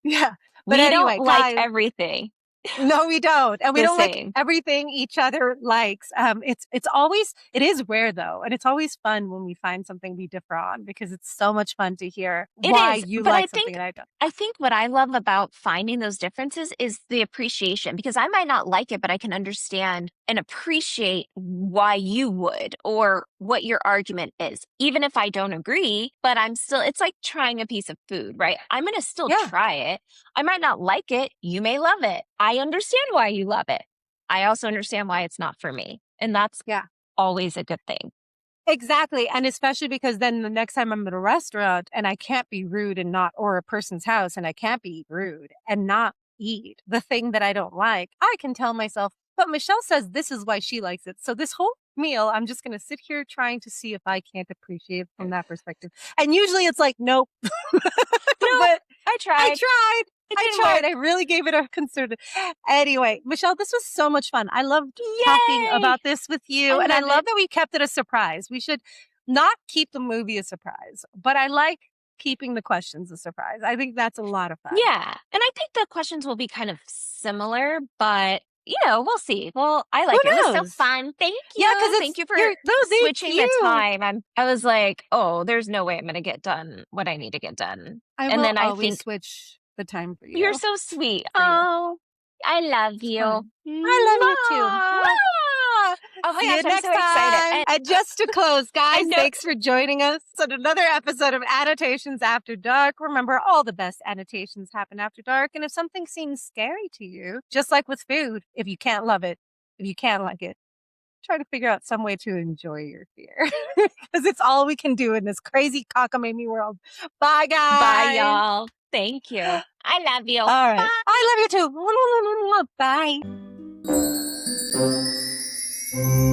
Speaker 2: yeah. But
Speaker 1: We don't
Speaker 2: anyway,
Speaker 1: like
Speaker 2: guys,
Speaker 1: everything
Speaker 2: no, we don't. And we
Speaker 1: the
Speaker 2: don't like
Speaker 1: same.
Speaker 2: everything each other likes. It is rare though. And it's always fun when we find something we differ on because it's so much fun to hear
Speaker 1: It
Speaker 2: why
Speaker 1: is,
Speaker 2: you
Speaker 1: but
Speaker 2: like something and I don't.
Speaker 1: I think what I love about finding those differences is the appreciation because I might not like it, but I can understand and appreciate why you would or what your argument is. Even if I don't agree, but it's like trying a piece of food, right? I'm going to still
Speaker 2: Yeah.
Speaker 1: try it. I might not like it. You may love it. I understand why you love it. I also understand why it's not for me. And that's
Speaker 2: Yeah.
Speaker 1: always a good thing.
Speaker 2: Exactly. And especially because then the next time I'm at a restaurant and I can't be rude and not, or a person's house and I can't be rude and not eat the thing that I don't like, I can tell myself, but Michelle says this is why she likes it. So this whole meal, I'm just going to sit here trying to see if I can't appreciate it from that perspective. And usually it's like, nope.
Speaker 1: Nope,
Speaker 2: But
Speaker 1: I
Speaker 2: I
Speaker 1: tried.
Speaker 2: tried.
Speaker 1: It
Speaker 2: I
Speaker 1: didn't
Speaker 2: tried.
Speaker 1: work.
Speaker 2: I really gave it a considered. Anyway, Michelle, this was so much fun. I loved talking
Speaker 1: Yay!
Speaker 2: about this with you.
Speaker 1: I
Speaker 2: And I
Speaker 1: love
Speaker 2: love
Speaker 1: it.
Speaker 2: that we kept it a surprise. We should not keep the movie a surprise, but I like keeping the questions a surprise. I think that's a lot of fun.
Speaker 1: Yeah. And I think the questions will be kind of similar, but we'll see. Well, I
Speaker 2: Who
Speaker 1: like it. It was so
Speaker 2: knows?
Speaker 1: fun. Thank
Speaker 2: Yeah, because
Speaker 1: you. Thank you for
Speaker 2: it's
Speaker 1: switching the
Speaker 2: you.
Speaker 1: time. I was like, oh, there's no way I'm gonna get done what I need to get done.
Speaker 2: I
Speaker 1: And
Speaker 2: will
Speaker 1: then I
Speaker 2: always
Speaker 1: think
Speaker 2: switch the time for
Speaker 1: you're
Speaker 2: you.
Speaker 1: so sweet.
Speaker 2: For you.
Speaker 1: Oh, I love
Speaker 2: It's
Speaker 1: you.
Speaker 2: fun. I love you too.
Speaker 1: Mwah!
Speaker 2: Mwah!
Speaker 1: Oh my
Speaker 2: See you
Speaker 1: gosh, I'm
Speaker 2: next
Speaker 1: so excited.
Speaker 2: time.
Speaker 1: And
Speaker 2: And just to close,
Speaker 1: I
Speaker 2: guys,
Speaker 1: know
Speaker 2: thanks for joining us on another episode of Annotations After Dark. Remember, all the best annotations happen after dark. And if something seems scary to you, just like with food, if you can't love it, if you can't like it, try to figure out some way to enjoy your fear because it's all we can do in this crazy cockamamie world. Bye,
Speaker 1: Bye,
Speaker 2: guys.
Speaker 1: y'all. Thank you. I love you.
Speaker 2: All right.
Speaker 1: Bye.
Speaker 2: I love you too. Bye.